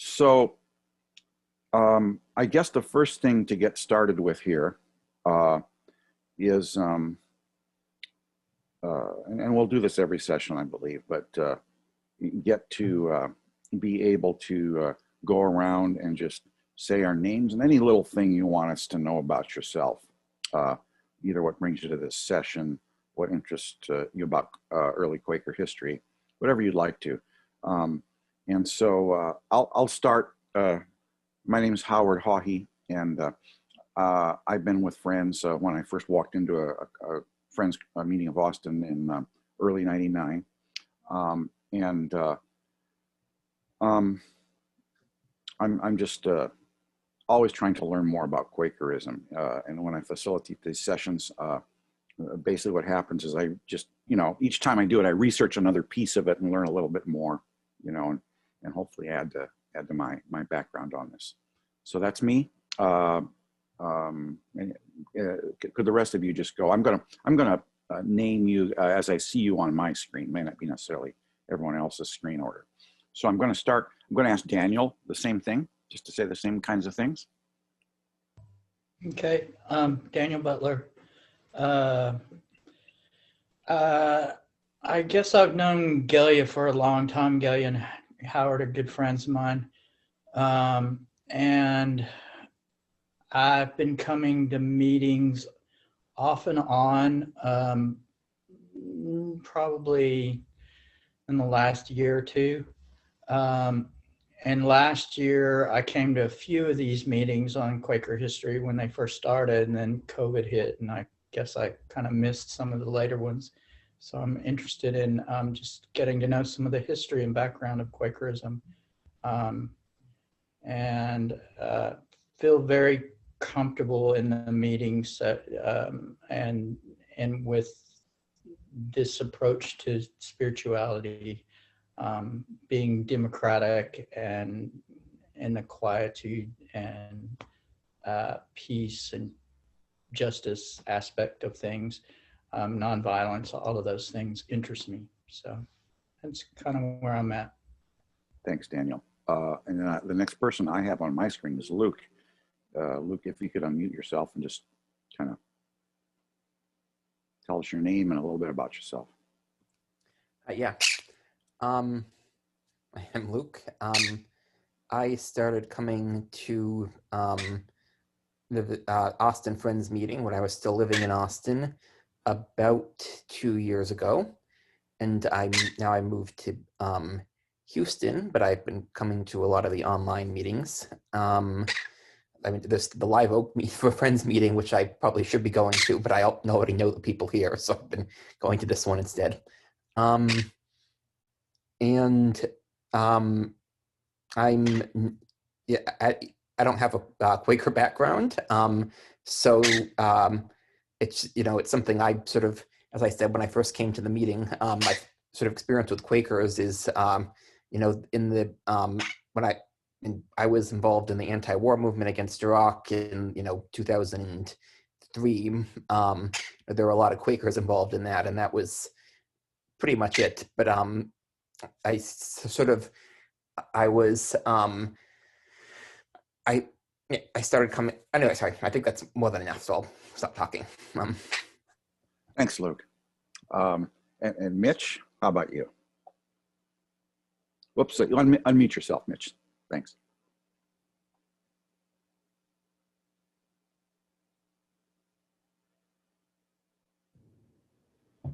So I guess the first thing to get started with here is, and we'll do this every session, I believe, but get to be able to go around and just say our names and any little thing you want us to know about yourself. Either what brings you to this session, what interests you about early Quaker history, whatever you'd like to. And so I'll start. My name is Howard Hawhey, and I've been with Friends when I first walked into a Friends meeting of Austin in early '99. I'm just always trying to learn more about Quakerism. And when I facilitate these sessions, basically what happens is I just, each time I do it, I research another piece of it and learn a little bit more, and hopefully add to my background on this. So that's me. Could the rest of you just go? I'm gonna name you as I see you on my screen. May not be necessarily everyone else's screen order. So I'm going to start. I'm going to ask Daniel the same thing, just to say the same kinds of things. Okay, Daniel Butler. I guess I've known Gelia for a long time. Gelia and Howard are good friends of mine. And I've been coming to meetings off and on, probably in the last year or two. And last year I came to a few of these meetings on Quaker history when they first started, and then COVID hit, and I guess I kind of missed some of the later ones. So I'm interested in just getting to know some of the history and background of Quakerism, and feel very comfortable in the meetings and with this approach to spirituality, being democratic and in the quietude and peace and justice aspect of things, nonviolence, all of those things interest me. So that's kind of where I'm at. Thanks, Daniel. And then the next person I have on my screen is Luke. Luke, if you could unmute yourself and just kind of tell us your name and a little bit about yourself. Yeah. I am Luke. I started coming to the Austin Friends meeting when I was still living in Austin about 2 years ago. And now I moved to Houston, but I've been coming to a lot of the online meetings. I mean, there's the Live Oak for Friends meeting, which I probably should be going to, but I already know the people here, so I've been going to this one instead. I don't have a Quaker background, so it's it's something I sort of, as I said when I first came to the meeting, my sort of experience with Quakers is when I was involved in the anti-war movement against Iraq in 2003. There were a lot of Quakers involved in that, and that was pretty much it. But I started coming. Anyway, sorry. I think that's more than enough, so I'll stop talking. Thanks, Luke. And Mitch, how about you? Whoops, you unmute yourself, Mitch. Thanks.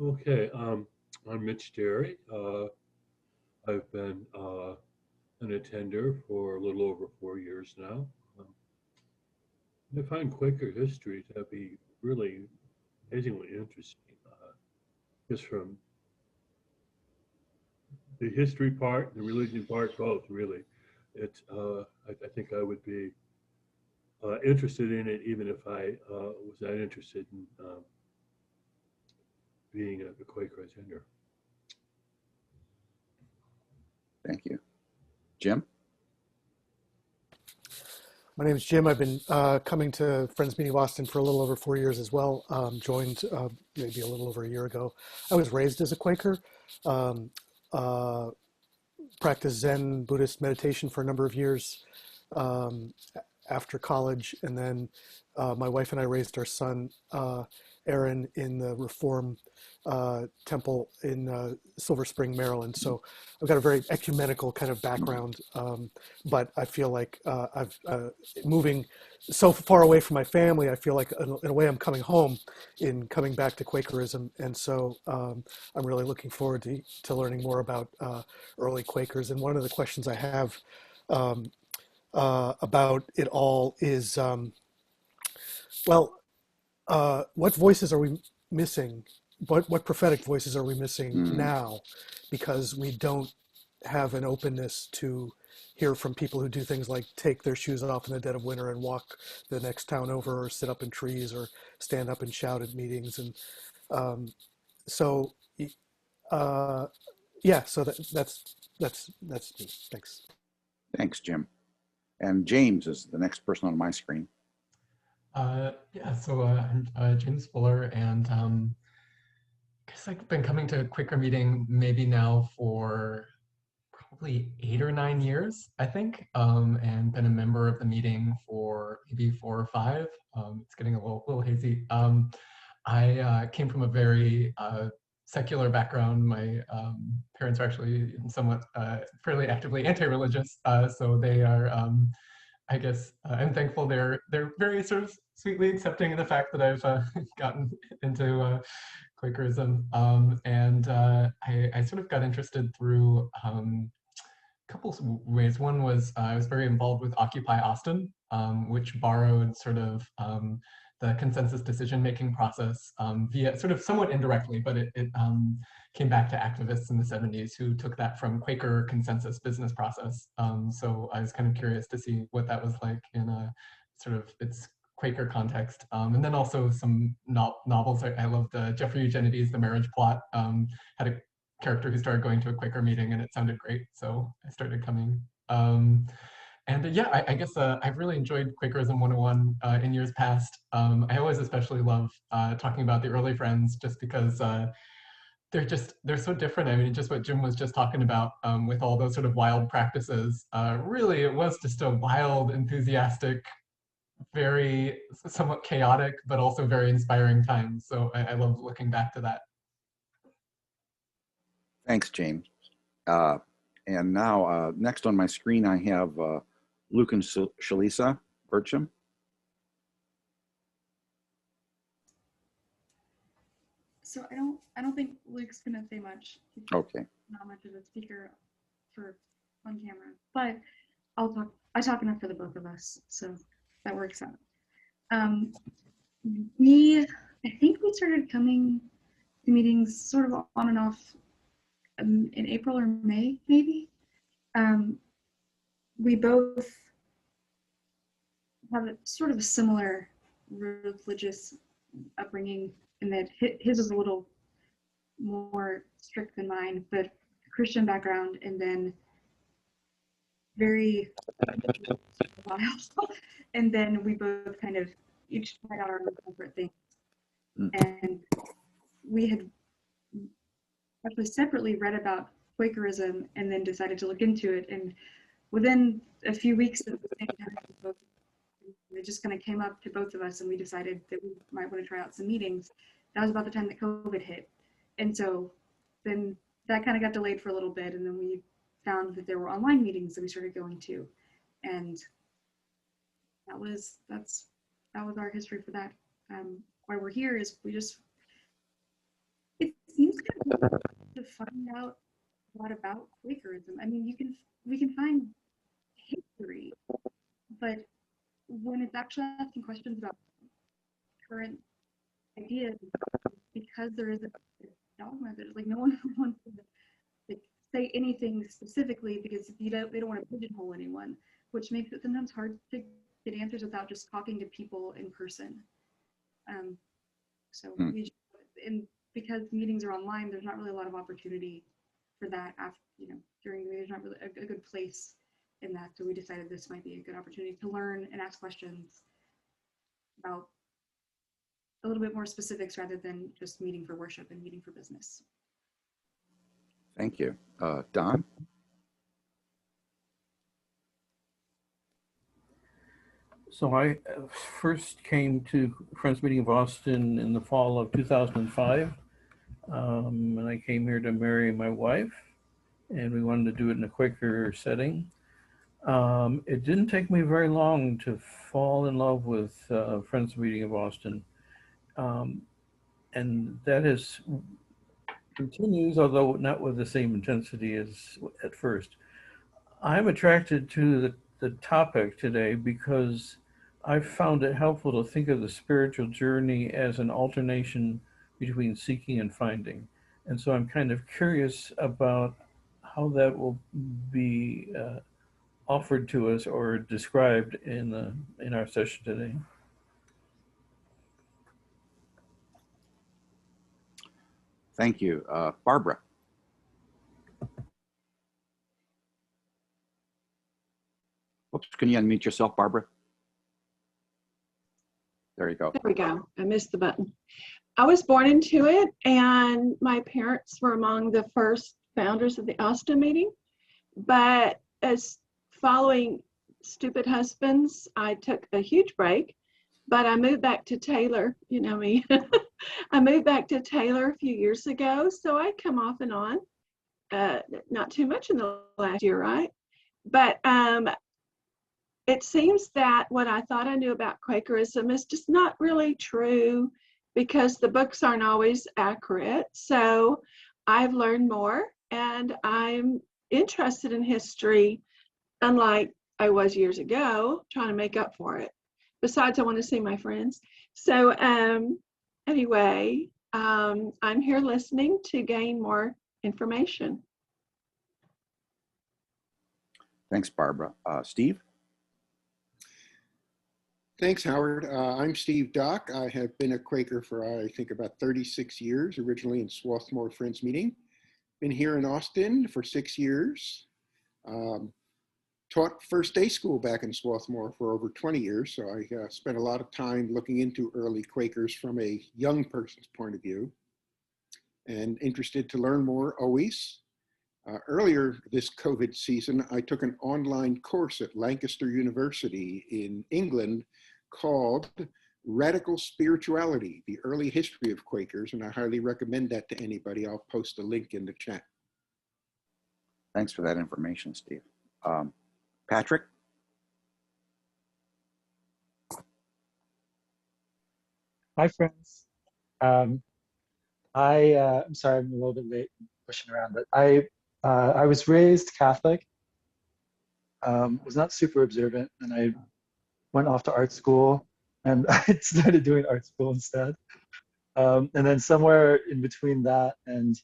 Okay, I'm Mitch Terry. I've been an attender for a little over 4 years now. I find Quaker history to be really amazingly interesting, just from the history part, the religion part, both really. It's I think I would be interested in it even if I was not interested in being a Quaker attender. Thank you. Jim? My name is Jim. I've been coming to Friends Meeting of Austin for a little over 4 years as well. Joined maybe a little over a year ago. I was raised as a Quaker. practiced Zen Buddhist meditation for a number of years after college, and then my wife and I raised our son Aaron in the Reform Temple in Silver Spring, Maryland. So I've got a very ecumenical kind of background, but I feel like I've moving so far away from my family. I feel like in a way I'm coming home in coming back to Quakerism, and so I'm really looking forward to learning more about early Quakers. And one of the questions I have about it all is, what voices are we missing? What prophetic voices are we missing now? Because we don't have an openness to hear from people who do things like take their shoes off in the dead of winter and walk the next town over, or sit up in trees, or stand up and shout at meetings. And so, yeah, so that's me. Thanks. Thanks, Jim. And James is the next person on my screen. Yeah, so I'm James Fuller, and I guess I've been coming to a Quaker meeting maybe now for probably 8 or 9 years, I think, and been a member of the meeting for maybe 4 or 5. It's getting a little hazy. I came from a very secular background. My parents are actually somewhat fairly actively anti-religious, so they are. I guess I'm thankful they're very sort of sweetly accepting of the fact that I've gotten into Quakerism, and I sort of got interested through a couple of ways. One was I was very involved with Occupy Austin, which borrowed sort of the consensus decision-making process via sort of somewhat indirectly, but it came back to activists in the 70s who took that from Quaker consensus business process. So I was kind of curious to see what that was like in a sort of its Quaker context. And then also some novels. I loved Jeffrey Eugenides' The Marriage Plot. Had a character who started going to a Quaker meeting and it sounded great, so I started coming. Yeah, I guess I've really enjoyed Quakerism 101 in years past. I always especially love talking about the early friends, just because they're so different. I mean, just what Jim was just talking about with all those sort of wild practices. Really, it was just a wild, enthusiastic, very somewhat chaotic, but also very inspiring time. So I love looking back to that. Thanks, James. And now, next on my screen, I have Luke and Shalisa Bircham. So I don't think Luke's gonna say much. He's Okay. not much of a speaker on camera, but I talk enough for the both of us, so that works out. I think we started coming to meetings sort of on and off in April or May, maybe. We both have a sort of a similar religious upbringing in that his was a little more strict than mine, but Christian background, and then very wild. And then we both kind of each tried out our own separate things. And we had actually separately read about Quakerism and then decided to look into it. And within a few weeks at the same time, it just kind of came up to both of us, and we decided that we might want to try out some meetings. That was about the time that COVID hit. And so then that kind of got delayed for a little bit, and then we found that there were online meetings that we started going to. And that was our history for that. Why we're here is it seems kind of to find out a lot about Quakerism. I mean, we can find history, but when it's actually asking questions about current ideas, because there is a dogma, there's like no one wants to like say anything specifically, because they don't want to pigeonhole anyone, which makes it sometimes hard to get answers without just talking to people in person. Because meetings are online, there's not really a lot of opportunity for that after, during the meeting. There's not really a good place in that. So we decided this might be a good opportunity to learn and ask questions about a little bit more specifics rather than just meeting for worship and meeting for business. Thank you. Don? So I first came to Friends Meeting of Austin in the fall of 2005. And I came here to marry my wife, and we wanted to do it in a Quaker setting. It didn't take me very long to fall in love with Friends Meeting of Austin. And that is continues, although not with the same intensity as at first. I'm attracted to the topic today because I found it helpful to think of the spiritual journey as an alternation between seeking and finding. And so I'm kind of curious about how that will be offered to us or described in our session today. Thank you. Barbara. Oops, can you unmute yourself, Barbara? There you go. There we go. I missed the button. I was born into it, and my parents were among the first founders of the Austin meeting. But as following stupid husbands, I took a huge break. But I moved back to Taylor, you know me. I moved back to Taylor a few years ago, so I come off and on. Not too much in the last year, right? But it seems that what I thought I knew about Quakerism is just not really true, because the books aren't always accurate. So I've learned more, and I'm interested in history, unlike I was years ago, trying to make up for it. Besides, I want to see my friends. So anyway, I'm here listening to gain more information. Thanks, Barbara. Steve? Thanks, Howard. I'm Steve Dock. I have been a Quaker for, I think, about 36 years, originally in Swarthmore Friends Meeting. Been here in Austin for 6 years. Taught first day school back in Swarthmore for over 20 years, so I spent a lot of time looking into early Quakers from a young person's point of view, and interested to learn more always. Earlier this COVID season, I took an online course at Lancaster University in England called Radical Spirituality, the Early History of Quakers, and I highly recommend that to anybody. I'll post a link in the chat. Thanks for that information, Steve. Patrick? Hi, friends. I'm sorry I'm a little bit late pushing around, but I was raised Catholic, was not super observant, and I went off to art school, and I started doing art school instead. And then somewhere in between that and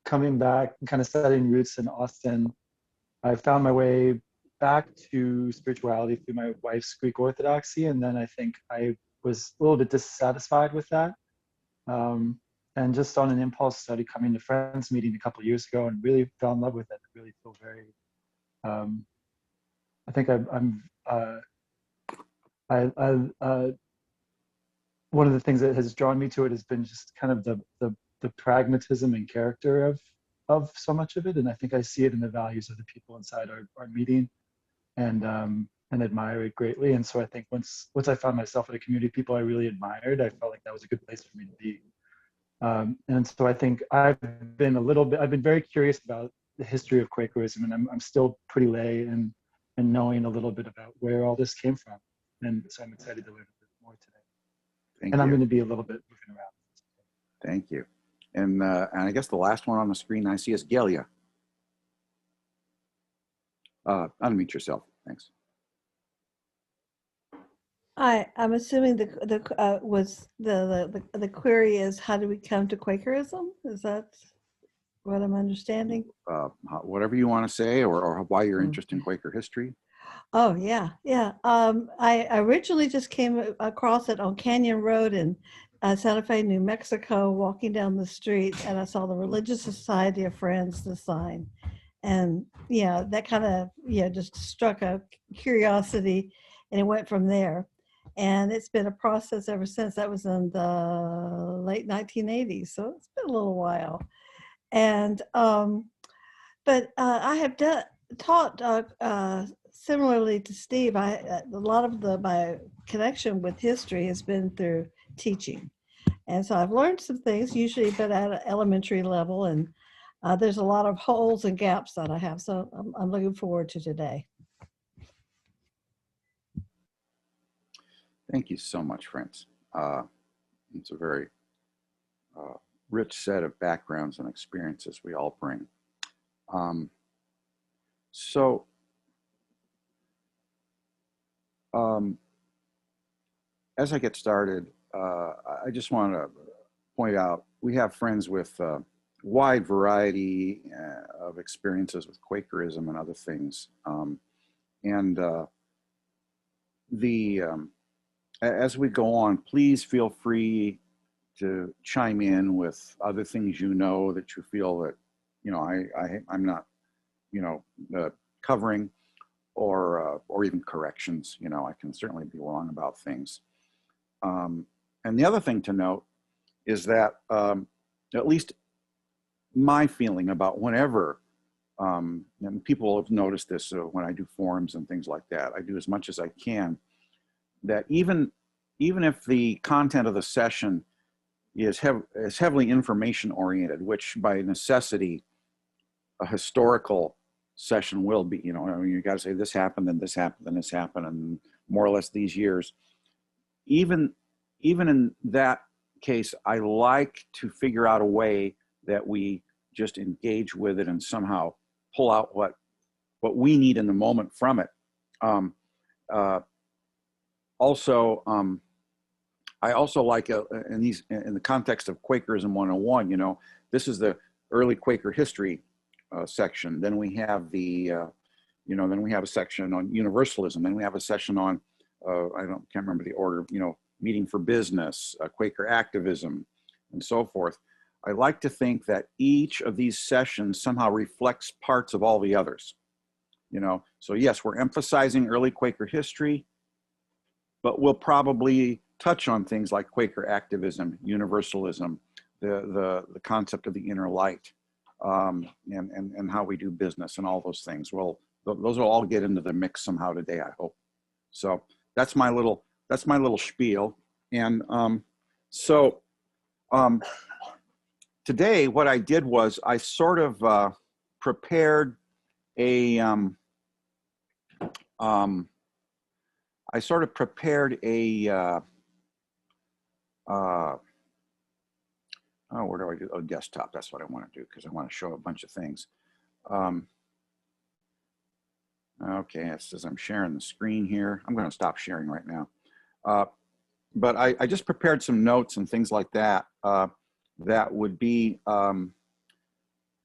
coming back and kind of studying roots in Austin, I found my way back to spirituality through my wife's Greek Orthodoxy, and then I think I was a little bit dissatisfied with that. And just on an impulse study coming to Friends Meeting a couple of years ago, and really fell in love with it. I really feel very, I think one of the things that has drawn me to it has been just kind of the pragmatism and character of so much of it. And I think I see it in the values of the people inside our meeting, and admire it greatly. And so I think once I found myself in a community of people I really admired, I felt like that was a good place for me to be. And so I think I've been very curious about the history of Quakerism, and I'm still pretty lay and knowing a little bit about where all this came from. And so I'm excited to learn a bit more today. Thank and you. I'm going to be a little bit moving around. Thank you. And I guess the last one on the screen I see is Gelia. Unmute yourself. Thanks. I'm assuming the query is, how do we come to Quakerism? Is that what I'm understanding? Whatever you want to say, or why you're interested in Quaker history. Oh yeah. I originally just came across it on Canyon Road in Santa Fe, New Mexico, walking down the street, and I saw the Religious Society of Friends, the sign, and that kind of just struck a curiosity, and it went from there. And it's been a process ever since. That was in the late 1980s, so it's been a little while. And but I have taught similarly to Steve, a lot of my connection with history has been through teaching. And so I've learned some things, usually but at an elementary level, and there's a lot of holes and gaps that I have. So I'm looking forward to today. Thank you so much, friends. It's a very rich set of backgrounds and experiences we all bring. As I get started, I just want to point out we have friends with a wide variety of experiences with Quakerism and other things. As we go on, please feel free to chime in with other things you know that you feel that, you know, I'm not, you know, covering, or even corrections. You know, I can certainly be wrong about things. And the other thing to note is that at least my feeling about whenever, and people have noticed this when I do forums and things like that, I do as much as I can, that even if the content of the session is heavily information oriented, which by necessity a historical session will be, you know, I mean, you got to say this happened, then this happened, then this happened, and more or less these years. Even in that case, I like to figure out a way that we just engage with it and somehow pull out what we need in the moment from it. I also like in the context of Quakerism 101, you know, this is the early Quaker history section. Then we have then we have a section on universalism. Then we have a session on, can't remember the order, you know, meeting for business, Quaker activism, and so forth. I like to think that each of these sessions somehow reflects parts of all the others, you know. So yes, we're emphasizing early Quaker history, but we'll probably touch on things like Quaker activism, universalism, the concept of the inner light, and how we do business and all those things. Well, those will all get into the mix somehow today, I hope. So that's my little spiel. And today what I did was I sort of prepared a where do I do? Oh, desktop. That's what I want to do because I want to show a bunch of things. Okay, it says I'm sharing the screen here. I'm going to stop sharing right now. But I just prepared some notes and things like that that would be kind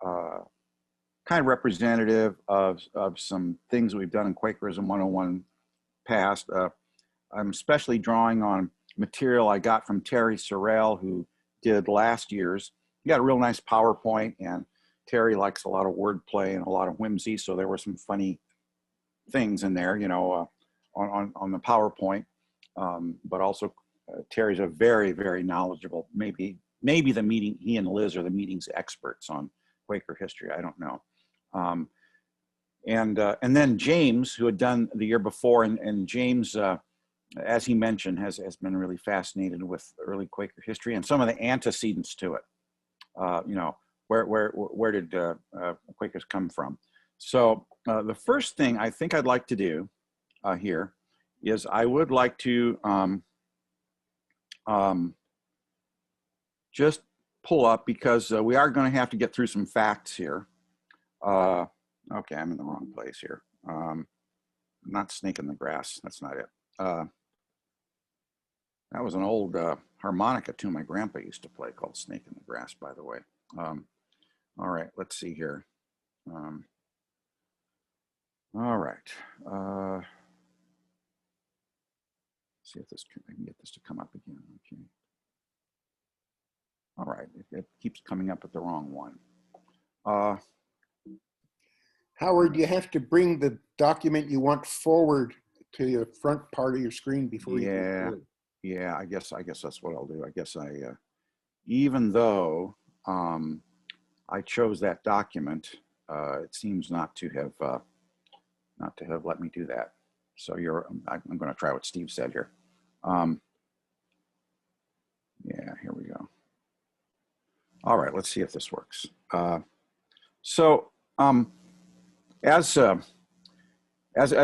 of representative of some things we've done in Quakerism 101 past. I'm especially drawing on material I got from Terry Sorrell, who did last year's. He got a real nice PowerPoint, and Terry likes a lot of wordplay and a lot of whimsy, so there were some funny things in there, you know, on the PowerPoint. But also Terry's a very, very knowledgeable, maybe he and Liz are the meeting's experts on Quaker history. I don't know. And then James, who had done the year before, and James, as he mentioned, has been really fascinated with early Quaker history and some of the antecedents to it. You know, where did Quakers come from? So the first thing I think I'd like to do here is I would like to just pull up, because we are going to have to get through some facts here. Okay, I'm in the wrong place here. Not Snake in the Grass. That's not it. That was an old harmonica tune my grandpa used to play called Snake in the Grass, by the way. All right, let's see here. All right. See if I can get this to come up again. Okay. All right, it keeps coming up at the wrong one. Howard, you have to bring the document you want forward to the front part of your screen before you go through. Yeah, I guess that's what I'll do. I guess even though I chose that document, it seems not to have not to have let me do that. So I'm going to try what Steve said here. Yeah, here we go. All right, let's see if this works. As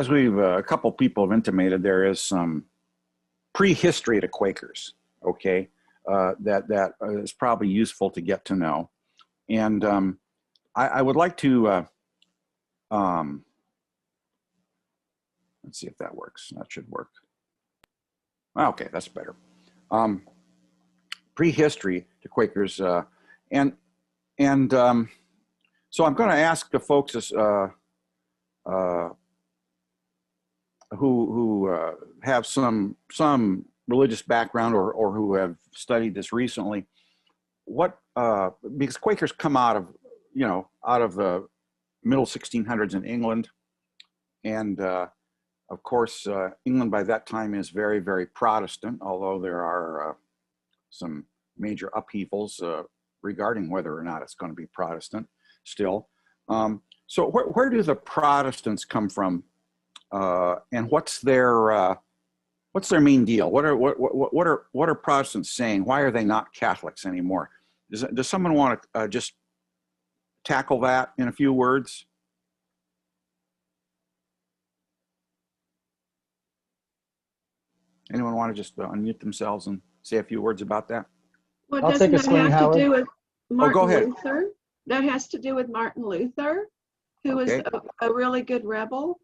we've a couple people have intimated, there is some prehistory to Quakers. Okay, that is probably useful to get to know, and I would like to let's see if that works. That should work. Okay, that's better. Prehistory to Quakers, so I'm going to ask the folks who have some religious background or who have studied this recently, because Quakers come out of the middle 1600s in England, and of course England by that time is very, very Protestant, although there are some major upheavals regarding whether or not it's going to be Protestant still. So where do the Protestants come from, and what's their main deal? What are Protestants saying? Why are they not Catholics anymore? Does someone want to just tackle that in a few words? Anyone want to just unmute themselves and say a few words about that? Well, I'll doesn't take a that swing, have Howard. to do with Martin go ahead. Luther? That has to do with Martin Luther, who was Okay. a really good rebel.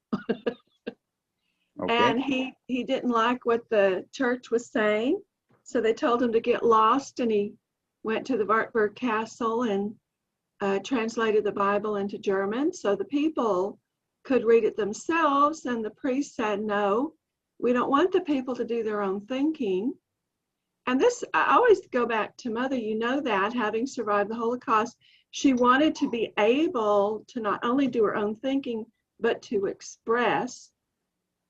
Okay. And he didn't like what the church was saying, so they told him to get lost, and he went to the Wartburg Castle and translated the Bible into German so the people could read it themselves. And the priest said, no, we don't want the people to do their own thinking. And this, I always go back to Mother, you know that, having survived the Holocaust, she wanted to be able to not only do her own thinking, but to express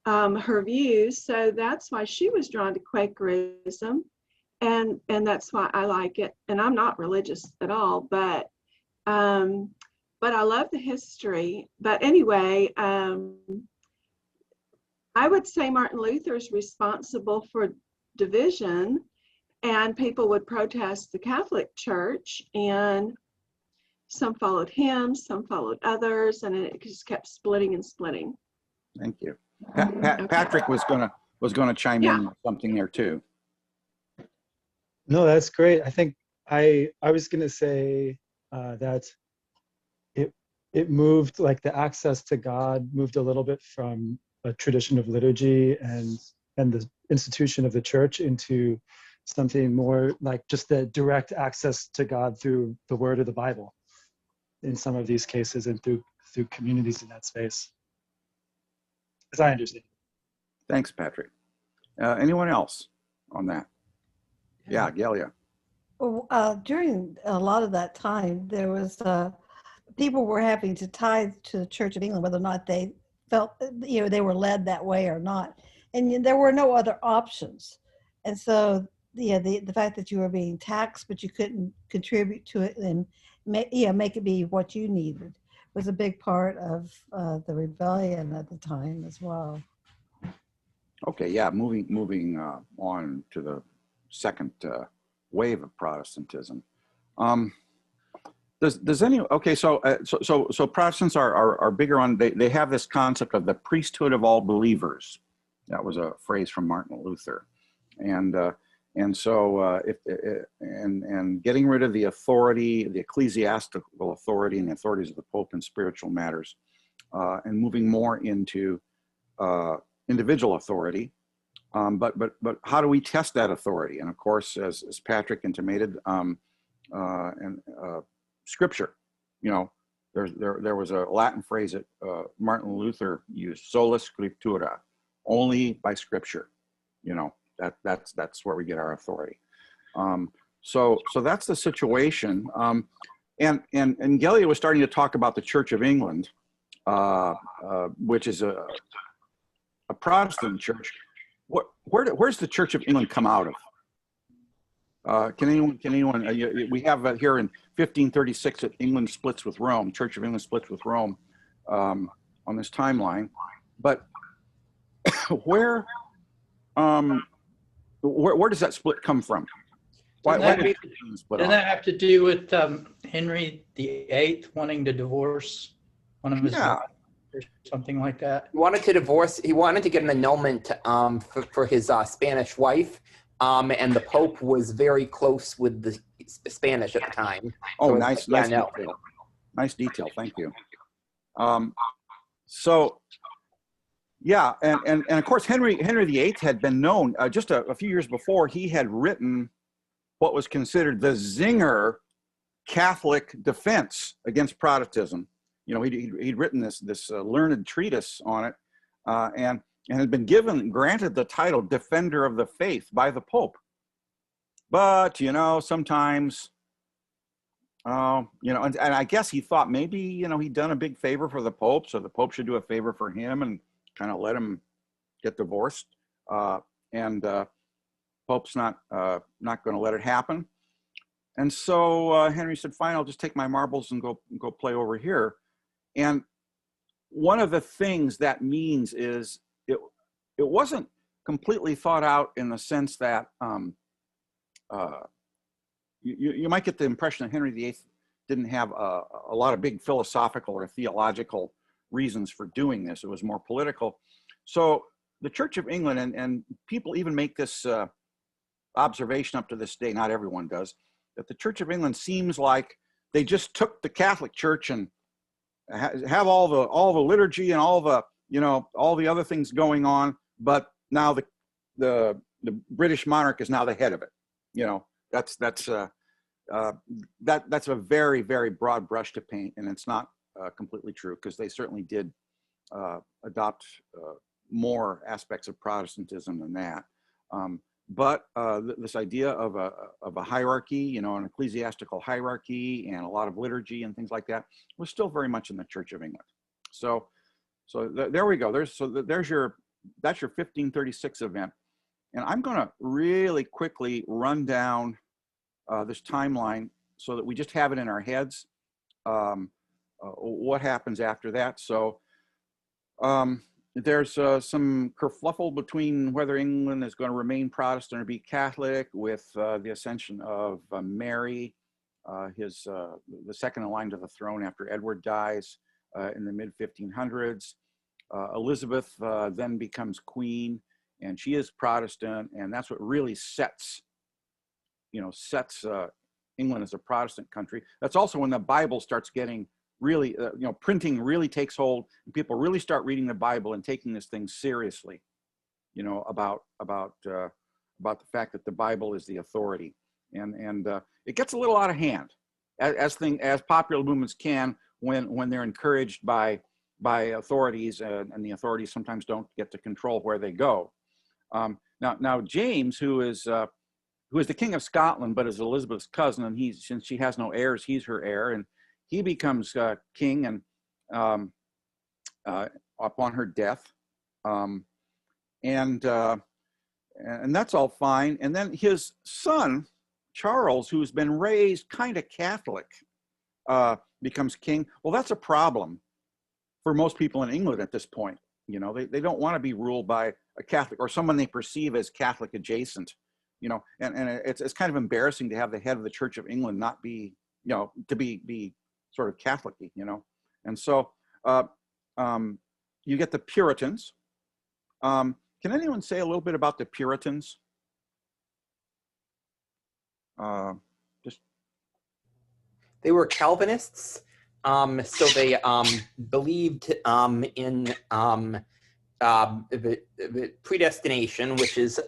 her views. So that's why she was drawn to Quakerism. And that's why I like it. And I'm not religious at all, but I love the history. But anyway, I would say Martin Luther is responsible for division, and people would protest the Catholic Church, and some followed him, some followed others, and it just kept splitting and splitting. Thank you. Okay. Patrick was gonna chime in with something there too. No, that's great. I think I was going to say that it moved, like the access to God moved a little bit from a tradition of liturgy and the institution of the church into something more like just the direct access to God through the word of the Bible in some of these cases, and through communities in that space, as I understand. Thanks, Patrick. Anyone else on that? Yeah, Galia. During a lot of that time, there was people were having to tithe to the Church of England, whether or not they felt they were led that way or not, and there were no other options. And so the fact that you were being taxed but you couldn't contribute to it and make it be what you needed was a big part of the rebellion at the time as well. Okay, yeah, moving on to the second wave of Protestantism. Does any, okay, so Protestants are bigger on, they have this concept of the priesthood of all believers. That was a phrase from Martin Luther, and so getting rid of the authority, the ecclesiastical authority, and the authorities of the Pope in spiritual matters, and moving more into individual authority. But how do we test that authority? And of course, as Patrick intimated, Scripture. There was a Latin phrase that Martin Luther used: sola scriptura, only by Scripture. That's where we get our authority. So that's the situation. And Gelia was starting to talk about the Church of England, which is a Protestant church. Where's the Church of England come out of? Can anyone? We have here in 1536 that England splits with Rome. Church of England splits with Rome. on this timeline. But where does that split come from? Why did it split Didn't off? that have to do with Henry VIII wanting to divorce one of his Yeah. wives or something like that? He wanted to divorce. He wanted to get an annulment for his Spanish wife, and the Pope was very close with the Spanish at the time. Oh, So nice, like, nice yeah, no. detail. Nice detail. Thank you. So, yeah, and of course, Henry VIII had been known just a few years before. He had written what was considered the zinger Catholic defense against Protestantism. You know, he'd written this learned treatise on it, and had been granted the title Defender of the Faith by the Pope. But you know, sometimes, you know, and I guess he thought maybe, you know, he'd done a big favor for the Pope, so the Pope should do a favor for him and kind of let him get divorced. Pope's not going to let it happen. And so Henry said, fine, I'll just take my marbles and go play over here. And one of the things that means is it wasn't completely thought out in the sense that you might get the impression that Henry VIII didn't have a lot of big philosophical or theological reasons for doing this. It was more political. So the Church of England, and people even make this observation up to this day, not everyone does, that the Church of England seems like they just took the Catholic Church and have all the liturgy and all the, you know, all the other things going on, but now the British monarch is now the head of it. You know, that's a very, very broad brush to paint, and it's not completely true, because they certainly did adopt more aspects of Protestantism than that. But this idea of a hierarchy, you know, an ecclesiastical hierarchy and a lot of liturgy and things like that was still very much in the Church of England. So there we go. That's your 1536 event. And I'm going to really quickly run down this timeline so that we just have it in our heads. What happens after that? So there's some kerfluffle between whether England is going to remain Protestant or be Catholic, with the ascension of Mary, the second in line to the throne after Edward dies in the mid-1500s. Elizabeth then becomes queen, and she is Protestant, and that's what really sets England as a Protestant country. That's also when the Bible starts getting really, printing really takes hold, and people really start reading the Bible and taking this thing seriously, you know, about the fact that the Bible is the authority, and it gets a little out of hand, as popular movements can when they're encouraged by authorities, and the authorities sometimes don't get to control where they go. Now James, who is the King of Scotland, but is Elizabeth's cousin, and since she has no heirs, he's her heir, and he becomes king, and upon her death, and that's all fine. And then his son Charles, who's been raised kind of Catholic, becomes king. Well, that's a problem for most people in England at this point. You know, they don't want to be ruled by a Catholic or someone they perceive as Catholic adjacent. You know, and it's kind of embarrassing to have the head of the Church of England not be, you know, to be sort of Catholic-y, you know. And so you get the Puritans. Can anyone say a little bit about the Puritans? They were Calvinists, so they believed in the predestination, which is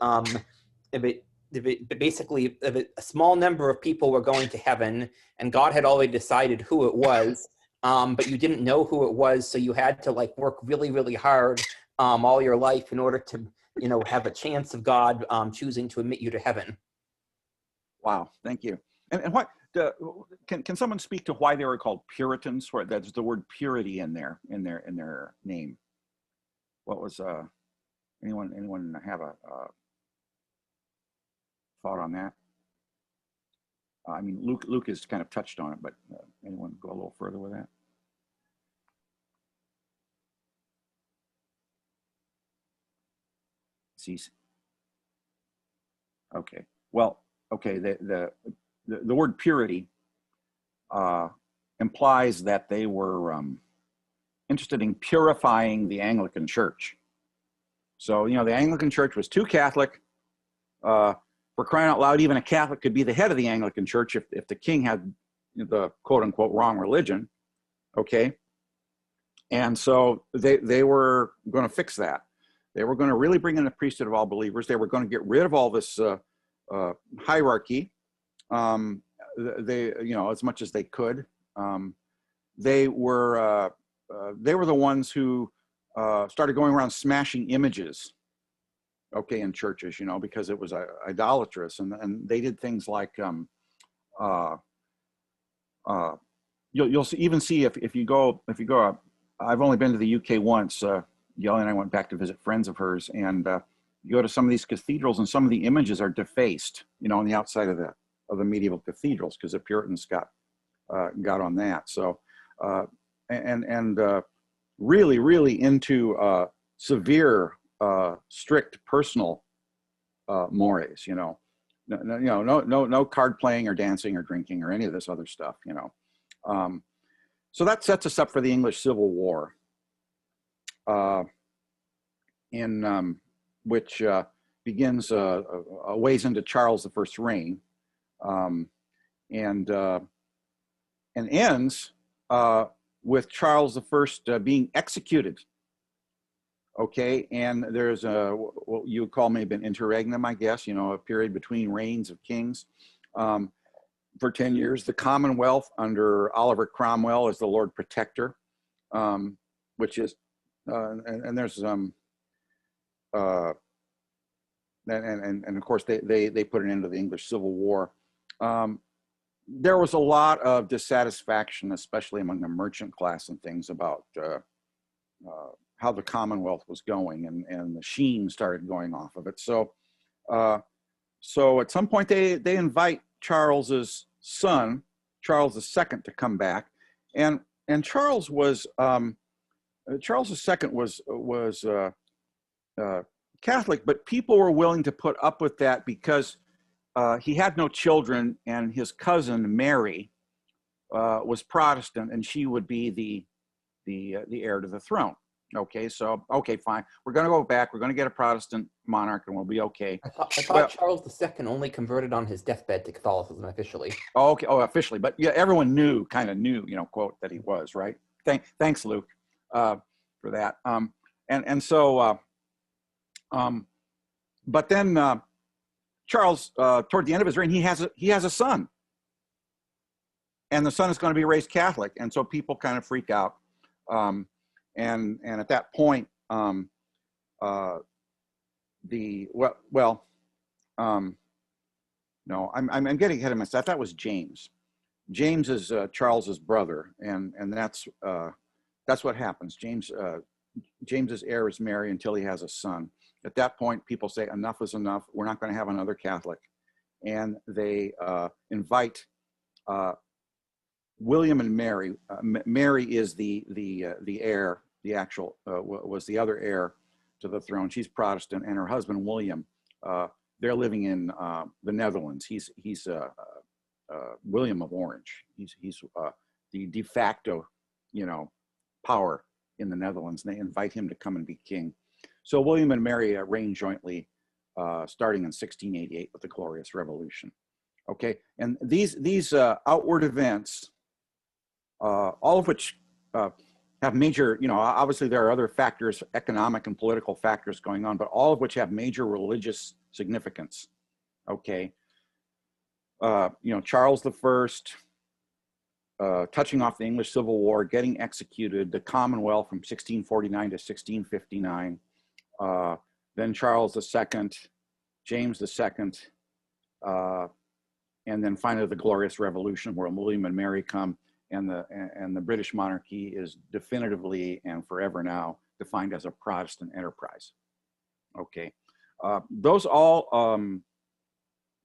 basically a small number of people were going to heaven, and God had already decided who it was, but you didn't know who it was, so you had to like work really, really hard all your life in order to, you know, have a chance of God choosing to admit you to heaven. Wow, thank you. And what can someone speak to why they were called Puritans? Where that's the word purity in their name. What was anyone have a thought on that? I mean, Luke has kind of touched on it, but anyone go a little further with that? See, okay. Well, okay. The word purity implies that they were interested in purifying the Anglican Church. So, you know, the Anglican Church was too Catholic. For crying out loud, even a Catholic could be the head of the Anglican Church if the king had the quote unquote wrong religion. Okay. And so they were going to fix that. They were going to really bring in the priesthood of all believers. They were going to get rid of all this hierarchy. They, you know, as much as they could. They were the ones who started going around smashing images, okay, in churches, you know, because it was idolatrous, and they did things like you'll even see if you go up. I've only been to the UK once. Yelly and I went back to visit friends of hers, and you go to some of these cathedrals, and some of the images are defaced, you know, on the outside of the medieval cathedrals, because the Puritans got on that. So really into severe, strict personal mores, you know. No card playing or dancing or drinking or any of this other stuff, you know. So that sets us up for the English Civil War, in which begins a ways into Charles I's reign, and ends with Charles I being executed. Okay, and there's what you would call maybe an interregnum, I guess, you know, a period between reigns of kings. For 10 years, the Commonwealth under Oliver Cromwell as the Lord Protector, which is, and there's and of course they put an end to the English Civil War. There was a lot of dissatisfaction, especially among the merchant class and things, about how the Commonwealth was going, and the sheen started going off of it. So at some point they invite Charles's son, Charles II, to come back, and Charles was Charles II was Catholic, but people were willing to put up with that because he had no children, and his cousin Mary was Protestant, and she would be the heir to the throne. Okay, so okay, fine. We're going to go back. We're going to get a Protestant monarch, and we'll be okay. I thought Charles II only converted on his deathbed to Catholicism officially. Oh, okay. Oh, officially, but yeah, everyone kind of knew, you know, quote, that he was, right. Thanks, Luke, for that. So, but then Charles, toward the end of his reign, he has a son, and the son is going to be raised Catholic, and so people kind of freak out. And at that point, no, I'm getting ahead of myself. That was James. James is Charles's brother, and that's what happens. James's heir is Mary until he has a son. At that point, people say enough is enough. We're not going to have another Catholic, and they invite William and Mary. Mary is the heir. The actual was the other heir to the throne. She's Protestant, and her husband William. They're living in the Netherlands. He's William of Orange. He's the de facto, you know, power in the Netherlands. And they invite him to come and be king. So William and Mary reign jointly, starting in 1688 with the Glorious Revolution. Okay, and these outward events, all of which have major, you know, obviously there are other factors, economic and political factors going on, but all of which have major religious significance. Okay, you know, Charles I, touching off the English Civil War, getting executed, the Commonwealth from 1649 to 1659, then Charles II, James II, and then finally the Glorious Revolution, where William and Mary come. And the British monarchy is definitively and forever now defined as a Protestant enterprise. Okay, those all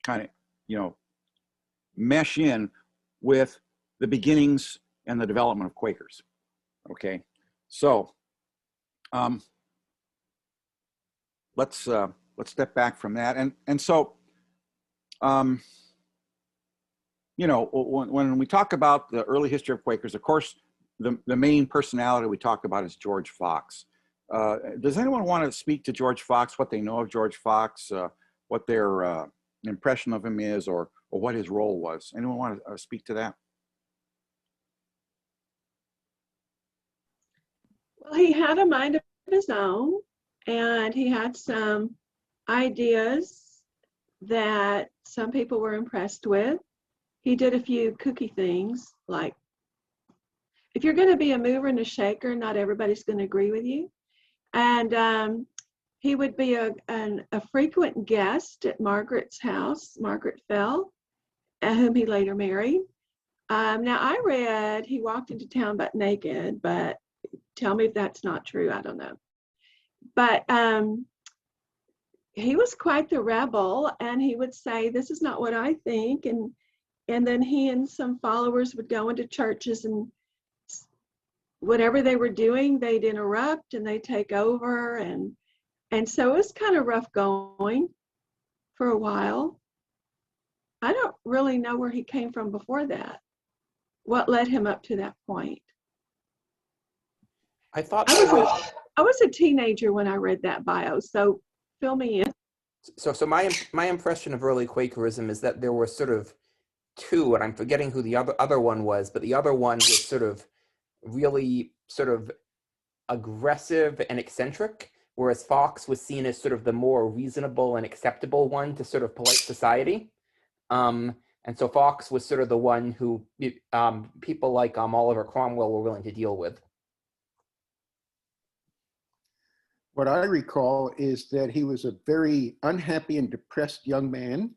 kind of, you know, mesh in with the beginnings and the development of Quakers. Okay, so let's let's step back from that. And so, you know, when we talk about the early history of Quakers, of course, the main personality we talk about is George Fox. Does anyone want to speak to George Fox, what they know of George Fox, what their impression of him is, or what his role was? Anyone want to speak to that? Well, he had a mind of his own, and he had some ideas that some people were impressed with. He did a few kooky things, like if you're going to be a mover and a shaker, not everybody's going to agree with you. And he would be a frequent guest at Margaret's house, Margaret Fell, whom he later married. Now, I read he walked into town butt naked, but tell me if that's not true. I don't know. But he was quite the rebel, and he would say, this is not what I think. And then he and some followers would go into churches, and whatever they were doing, they'd interrupt and they'd take over. And so it was kind of rough going for a while. I don't really know where he came from before that. What led him up to that point? I thought I was a teenager when I read that bio, so fill me in. so. My impression of early Quakerism is that there were sort of two, and I'm forgetting who the other one was, but the other one was sort of really sort of aggressive and eccentric, whereas Fox was seen as sort of the more reasonable and acceptable one to sort of polite society. And so Fox was sort of the one who people like Oliver Cromwell were willing to deal with. What I recall is that he was a very unhappy and depressed young man,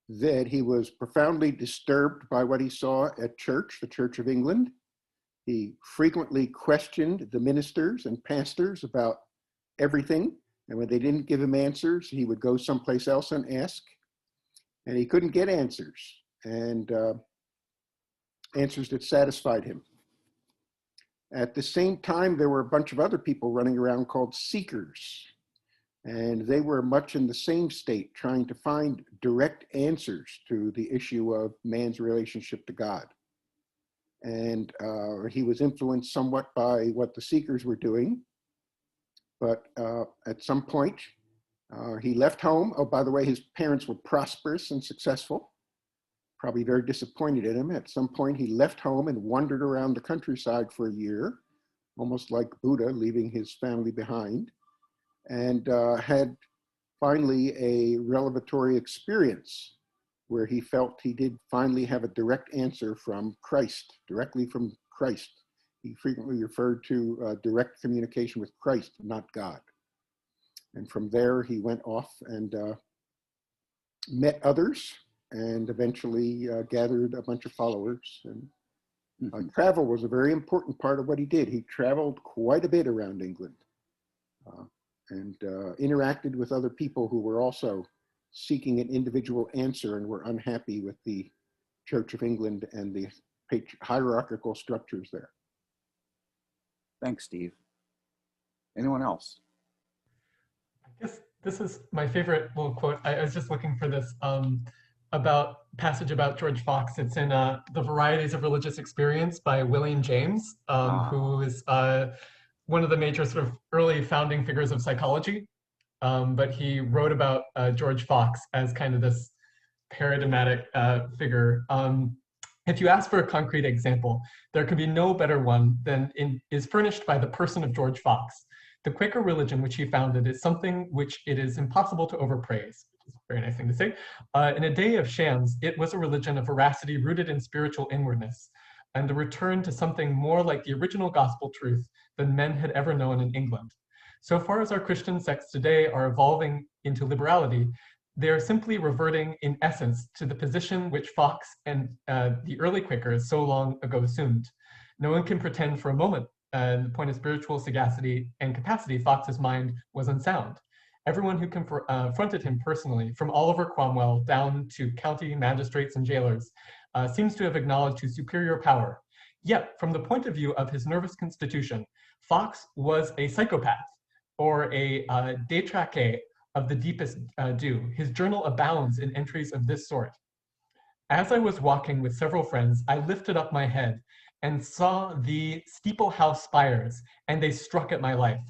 that he was profoundly disturbed by what he saw at church, the Church of England. He frequently questioned the ministers and pastors about everything, and when they didn't give him answers, he would go someplace else and ask, and he couldn't get answers, and answers that satisfied him. At the same time, there were a bunch of other people running around called seekers, and they were much in the same state, trying to find direct answers to the issue of man's relationship to God. And he was influenced somewhat by what the seekers were doing. But at some point, he left home. Oh, by the way, his parents were prosperous and successful, probably very disappointed in him. At some point, he left home and wandered around the countryside for a year, almost like Buddha, leaving his family behind, and had finally a revelatory experience where he felt he did finally have a direct answer from Christ, directly from Christ. He frequently referred to direct communication with Christ, not God. And from there, he went off and met others, and eventually gathered a bunch of followers. And travel was a very important part of what he did. He traveled quite a bit around England and interacted with other people who were also seeking an individual answer and were unhappy with the Church of England and the hierarchical structures there. Thanks, Steve. Anyone else? I guess this is my favorite little quote. I was just looking for this passage about George Fox. It's in The Varieties of Religious Experience by William James, who is one of the major sort of early founding figures of psychology. But he wrote about George Fox as kind of this paradigmatic figure. If you ask for a concrete example, there can be no better one than is furnished by the person of George Fox. The Quaker religion which he founded is something which it is impossible to overpraise, which is a very nice thing to say. In a day of shams, it was a religion of veracity rooted in spiritual inwardness, and a return to something more like the original gospel truth than men had ever known in England. So far as our Christian sects today are evolving into liberality, they are simply reverting in essence to the position which Fox and the early Quakers so long ago assumed. No one can pretend for a moment, the point of spiritual sagacity and capacity, Fox's mind was unsound. Everyone who confronted him personally, from Oliver Cromwell down to county magistrates and jailers, seems to have acknowledged his superior power. Yet, from the point of view of his nervous constitution, Fox was a psychopath, or a détraqué, of the deepest dew. His journal abounds in entries of this sort. As I was walking with several friends, I lifted up my head and saw the steeple house spires, and they struck at my life.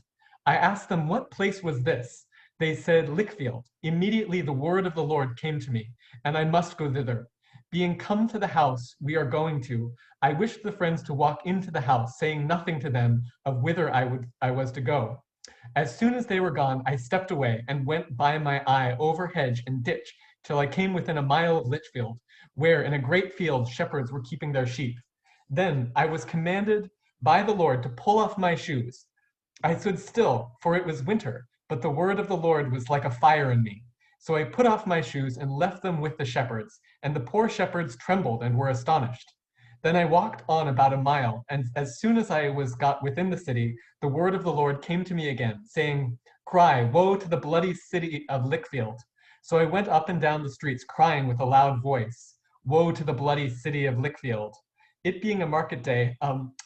I asked them, what place was this? They said, Lickfield. Immediately the word of the Lord came to me, and I must go thither. Being come to the house we are going to, I wished the friends to walk into the house, saying nothing to them of whither I was to go. As soon as they were gone, I stepped away and went by my eye over hedge and ditch till I came within a mile of Lichfield, where in a great field shepherds were keeping their sheep. Then I was commanded by the Lord to pull off my shoes. I stood still, for it was winter, but the word of the Lord was like a fire in me. So I put off my shoes and left them with the shepherds, and the poor shepherds trembled and were astonished. Then I walked on about a mile, and as soon as I was got within the city, the word of the Lord came to me again, saying, Cry, woe to the bloody city of Lickfield. So I went up and down the streets crying with a loud voice, Woe to the bloody city of Lickfield. It being a market day,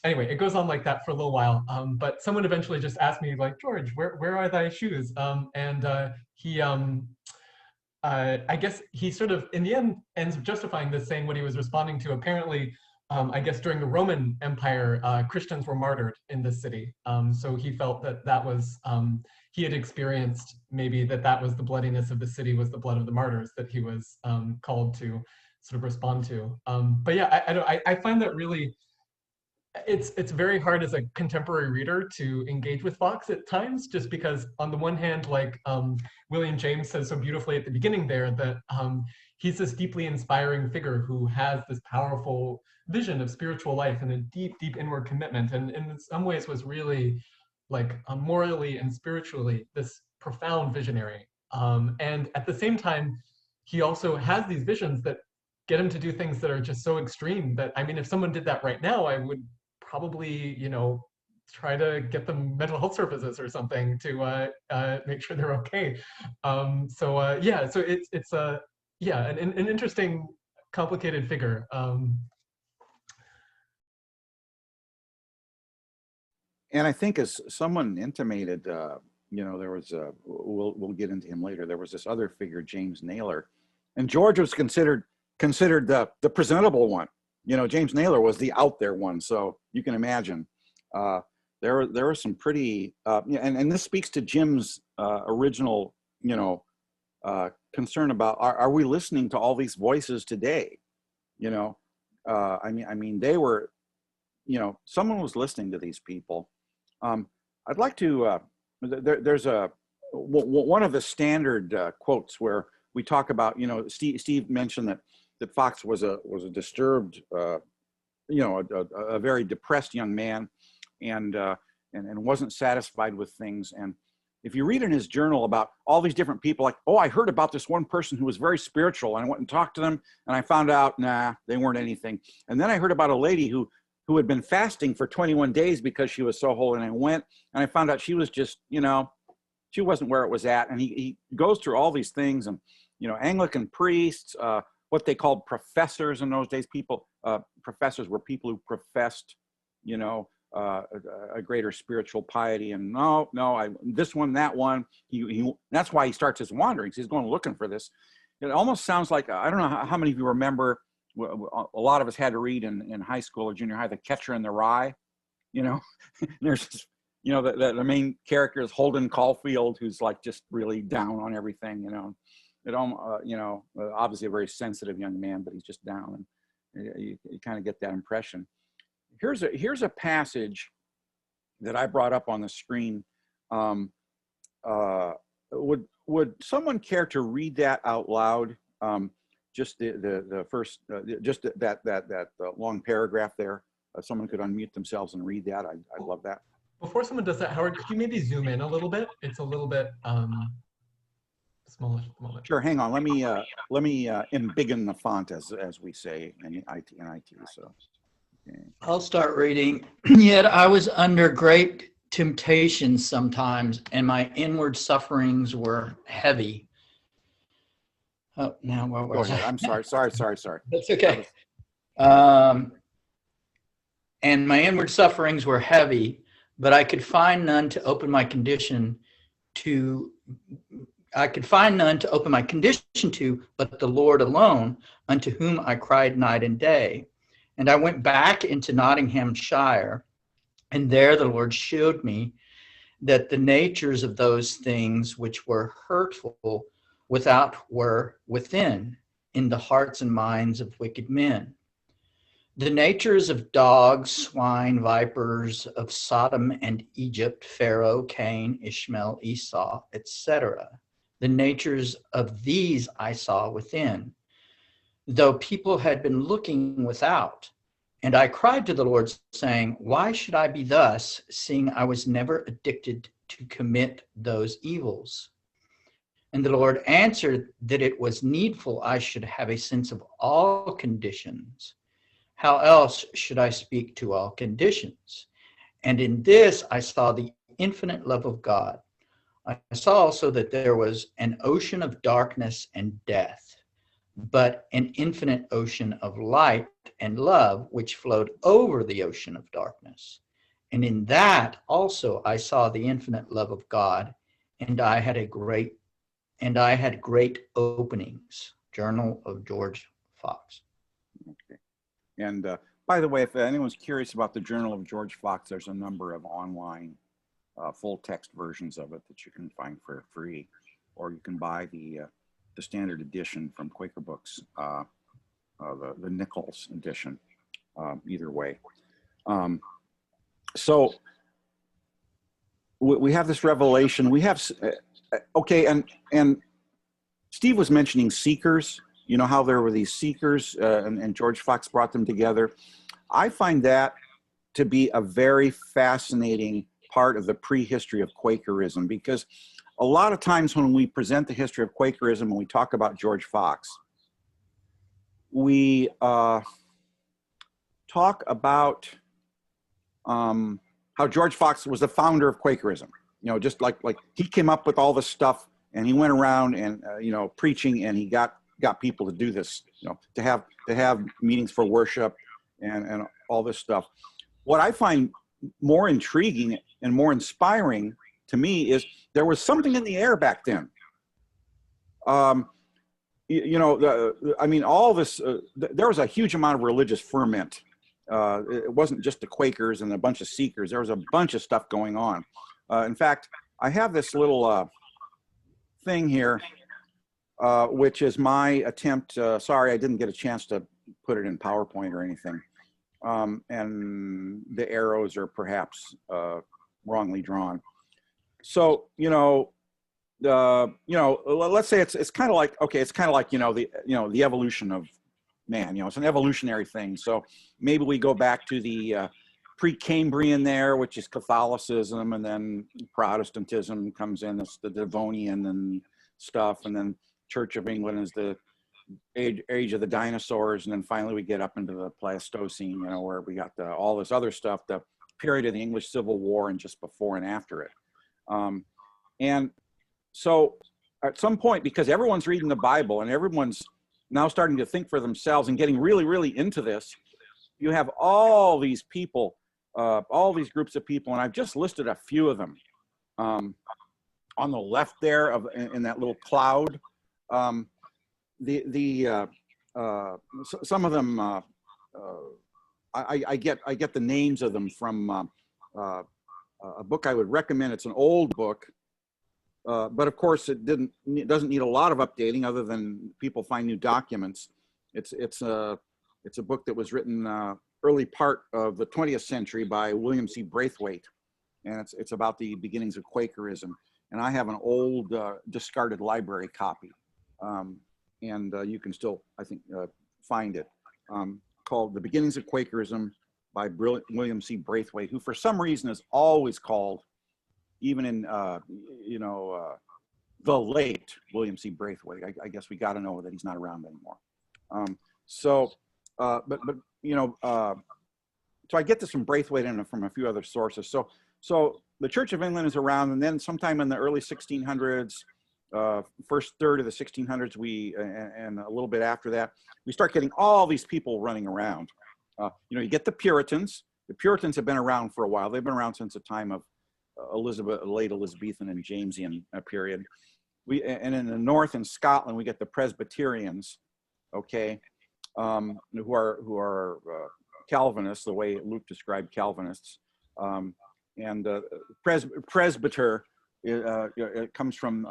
anyway, it goes on like that for a little while, but someone eventually just asked me, like, George, where are thy shoes? I guess he sort of, in the end, ends up justifying this, saying what he was responding to. Apparently, I guess during the Roman Empire, Christians were martyred in this city. So he felt that that was, he had experienced maybe that was the bloodiness of the city, was the blood of the martyrs that he was called to sort of respond to. But yeah, I find that really, it's very hard as a contemporary reader to engage with Fox at times, just because on the one hand, like William James says so beautifully at the beginning there, that he's this deeply inspiring figure who has this powerful vision of spiritual life and a deep, deep inward commitment, and in some ways was really like morally and spiritually this profound visionary. And at the same time, he also has these visions that get him to do things that are just so extreme that, I mean, if someone did that right now, I would probably, you know, try to get them mental health services or something to make sure they're okay. Yeah, so it's an interesting, complicated figure. And I think, as someone intimated, you know, there was we'll get into him later. There was this other figure, James Naylor, and George was considered the presentable one. You know, James Naylor was the out there one. So you can imagine there were some pretty and this speaks to Jim's original, you know, concern about are we listening to all these voices today? You know, I mean they were, you know, someone was listening to these people. I'd like to there's one of the standard quotes where we talk about, you know, Steve mentioned that Fox was a disturbed, you know, a very depressed young man, and wasn't satisfied with things. And if you read in his journal about all these different people, like, oh, I heard about this one person who was very spiritual, and I went and talked to them, and I found out, nah, they weren't anything. And then I heard about a lady who had been fasting for 21 days because she was so holy, and I went and I found out she was just, you know, she wasn't where it was at. And he goes through all these things, and, you know, Anglican priests, what they called professors in those days. Professors were people who professed, you know, a greater spiritual piety. And this one, that one. That's why he starts his wanderings. He's going looking for this. It almost sounds like, I don't know how many of you remember. A lot of us had to read in high school or junior high, The Catcher in the Rye. You know, there's this, you know, the main character is Holden Caulfield, who's like just really down on everything. You know. You know, obviously a very sensitive young man, but he's just down, and you kind of get that impression. Here's a passage that I brought up on the screen. Would someone care to read that out loud? Just the first, just that long paragraph there. Someone could unmute themselves and read that. I'd love that. Before someone does that, Howard, could you maybe zoom in a little bit? It's a little bit smallish at the moment. Sure, hang on. Let me embiggen the font, as we say in IT. So, okay. I'll start reading. Yet I was under great temptation sometimes, and my inward sufferings were heavy. Oh, now where was Go ahead. I'm sorry. That's okay. And my inward sufferings were heavy, but I could find none to open my condition to I could find none to open my condition to, but the Lord alone, unto whom I cried night and day. And I went back into Nottinghamshire, and there the Lord showed me that the natures of those things which were hurtful without were within, in the hearts and minds of wicked men. The natures of dogs, swine, vipers, of Sodom and Egypt, Pharaoh, Cain, Ishmael, Esau, etc. The natures of these I saw within, though people had been looking without. And I cried to the Lord, saying, why should I be thus, seeing I was never addicted to commit those evils? And the Lord answered that it was needful I should have a sense of all conditions. How else should I speak to all conditions? And in this I saw the infinite love of God. I saw also that there was an ocean of darkness and death, but an infinite ocean of light and love, which flowed over the ocean of darkness. And in that also I saw the infinite love of God, and I had great openings. Journal of George Fox. Okay. And by the way, if anyone's curious about the Journal of George Fox, there's a number of online full text versions of it that you can find for free, or you can buy the standard edition from Quaker Books, the Nichols edition. Either way, so we have this revelation. We have okay, and Steve was mentioning seekers. You know how there were these seekers, and George Fox brought them together. I find that to be a very fascinating part of the prehistory of Quakerism, because a lot of times when we present the history of Quakerism and we talk about George Fox, we talk about how George Fox was the founder of Quakerism. You know, just like he came up with all this stuff, and he went around and you know, preaching, and he got people to do this, you know, to have meetings for worship and all this stuff. What I find more intriguing and more inspiring to me is there was something in the air back then. You know, I mean, all this, there was a huge amount of religious ferment. It wasn't just the Quakers and a bunch of seekers. There was a bunch of stuff going on. In fact, I have this little thing here, which is my attempt. Sorry, I didn't get a chance to put it in PowerPoint or anything. And the arrows are perhaps wrongly drawn. So, you know, let's say it's kind of like, okay, it's kind of like, the evolution of man, you know, it's an evolutionary thing. So maybe we go back to the pre-Cambrian there, which is Catholicism, and then Protestantism comes in, it's the Devonian and stuff, and then Church of England is the age of the dinosaurs, and then finally we get up into the Pleistocene, you know, where we got all this other stuff, the period of the English Civil War and just before and after it. And so at some point, because everyone's reading the Bible and everyone's now starting to think for themselves and getting really, really into this, you have all these people, all these groups of people, and I've just listed a few of them. On the left there in that little cloud, some of them, I get the names of them from a book I would recommend. It's an old book, but of course it doesn't need a lot of updating other than people find new documents. It's a book that was written early part of the 20th century by William C. Braithwaite, and it's about the beginnings of Quakerism. And I have an old discarded library copy, and you can still, I think, find it, called The Beginnings of Quakerism by William C. Braithwaite, who for some reason is always called, even in, the late William C. Braithwaite. I guess we got to know that he's not around anymore. So I get this from Braithwaite and from a few other sources. So the Church of England is around, and then sometime in the early 1600s, first third of the 1600s, and a little bit after that, we start getting all these people running around. You get the Puritans. The Puritans have been around for a while. They've been around since the time of late Elizabethan and Jamesian period. and in the north in Scotland, we get the Presbyterians, okay, who are Calvinists, the way Luke described Calvinists. And presbyter, it comes from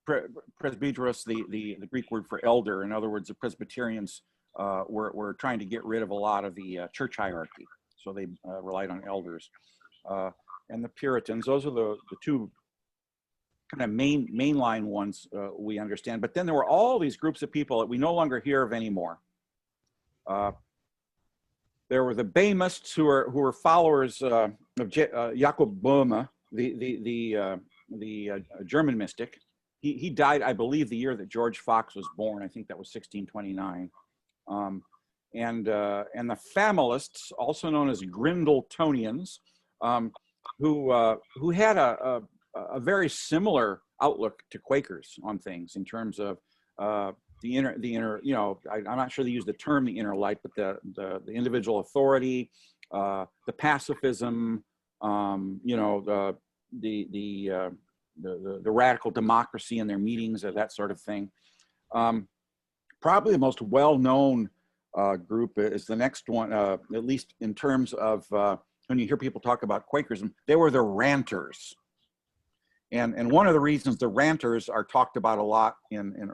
presbyteros, the Greek word for elder. In other words, the Presbyterians were trying to get rid of a lot of the church hierarchy, so they relied on elders. And the Puritans, those are the two kind of mainline ones we understand. But then there were all these groups of people that we no longer hear of anymore. There were the Bamists, who were followers of Jakob Boehme, the German mystic. He died, I believe, the year that George Fox was born. I think that was 1629. And the Familists, also known as Grindletonians, who had a very similar outlook to Quakers on things in terms of the inner, you know, I'm not sure they use the term the inner light, but the individual authority, the pacifism, you know, the radical democracy in their meetings, that sort of thing. Probably the most well-known group is the next one, at least in terms of when you hear people talk about Quakerism, they were the ranters. And one of the reasons the ranters are talked about a lot in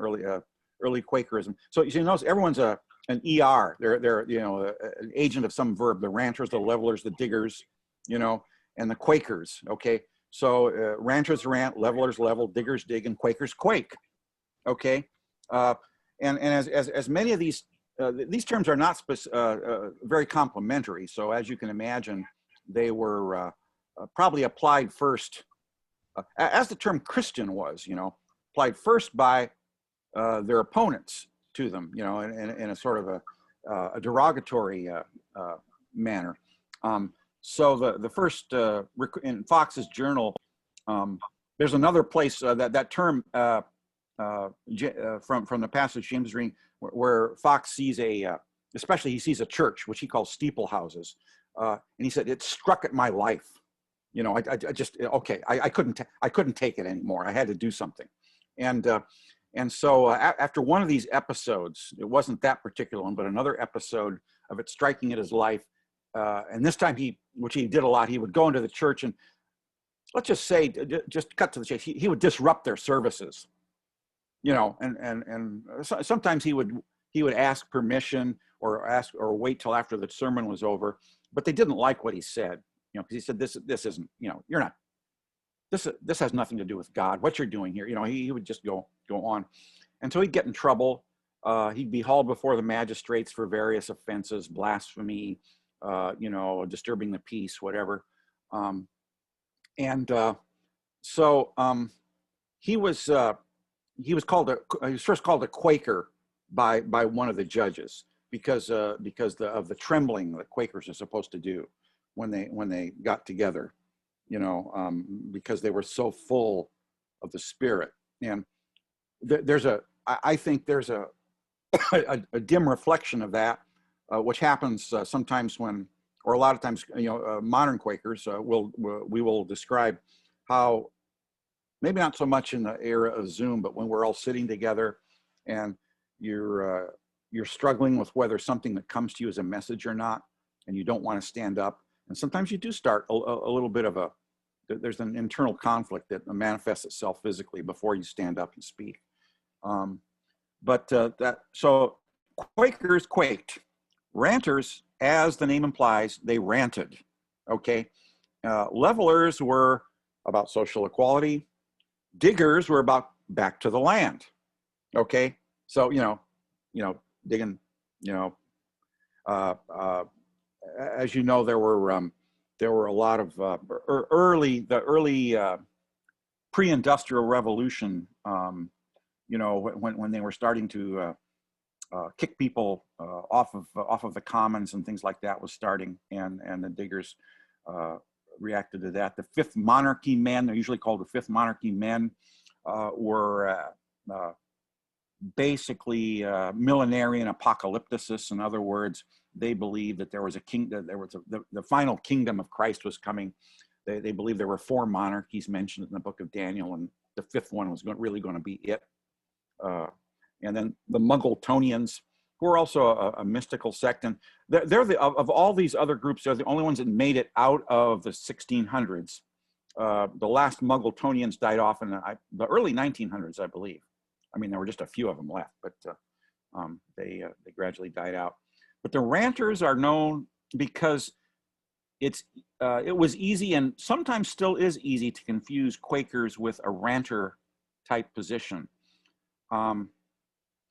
early Quakerism. So you notice everyone's an ER. They're you know, an agent of some verb. The ranters, the levelers, the diggers, you know, and the Quakers. Okay, so ranters rant, levelers level, diggers dig, and Quakers quake. Okay, and as many of these terms are not very complementary. So as you can imagine, they were probably applied first, as the term Christian was, you know, applied first by their opponents to them, you know, in a sort of a derogatory manner. So the first in Fox's journal, there's another place that term from the passage James is reading, where Fox sees especially he sees a church, which he calls steeple houses, and he said, it struck at my life. You know, I just, okay, I couldn't take it anymore. I had to do something. And so after one of these episodes, it wasn't that particular one, but another episode of it striking at his life, and this time which he did a lot, he would go into the church and, let's just say, just cut to the chase, he would disrupt their services, you know, and sometimes he would ask permission or wait till after the sermon was over, but they didn't like what he said, you know, because he said, this isn't, you know, you're not, this has nothing to do with God, what you're doing here. You know, he would just go on. And so he'd get in trouble. He'd be hauled before the magistrates for various offenses, blasphemy, you know, disturbing the peace, whatever. So he was first called a Quaker by one of the judges because of the trembling that Quakers are supposed to do when they got together, you know, because they were so full of the Spirit. And I think there's a dim reflection of that, which happens sometimes or a lot of times, you know, modern Quakers we will describe how, maybe not so much in the era of Zoom, but when we're all sitting together and you're struggling with whether something that comes to you is a message or not, and you don't want to stand up. And sometimes you do start a little bit of there's an internal conflict that manifests itself physically before you stand up and speak. So Quakers quaked. Ranters, as the name implies, they ranted, okay? Levelers were about social equality. Diggers were about back to the land, okay? So, you know, digging, you know, as you know, there were a lot of the early pre-industrial revolution, you know, when they were starting to kick people off of the commons and things like that was starting, and the diggers reacted to that. The Fifth Monarchy Men, they're usually called the Fifth Monarchy Men, were basically millenarian apocalypticists. In other words, they believed that there was a king, that there was the final kingdom of Christ was coming. They believed there were 4 monarchies mentioned in the book of Daniel, and the fifth one was really going to be it. And then the Muggletonians, who are also a mystical sect, and they're of all these other groups, they're the only ones that made it out of the 1600s. The last Muggletonians died off in the early 1900s, I believe. I mean, there were just a few of them left, but they gradually died out. But the Ranters are known because it was easy, and sometimes still is easy, to confuse Quakers with a ranter type position.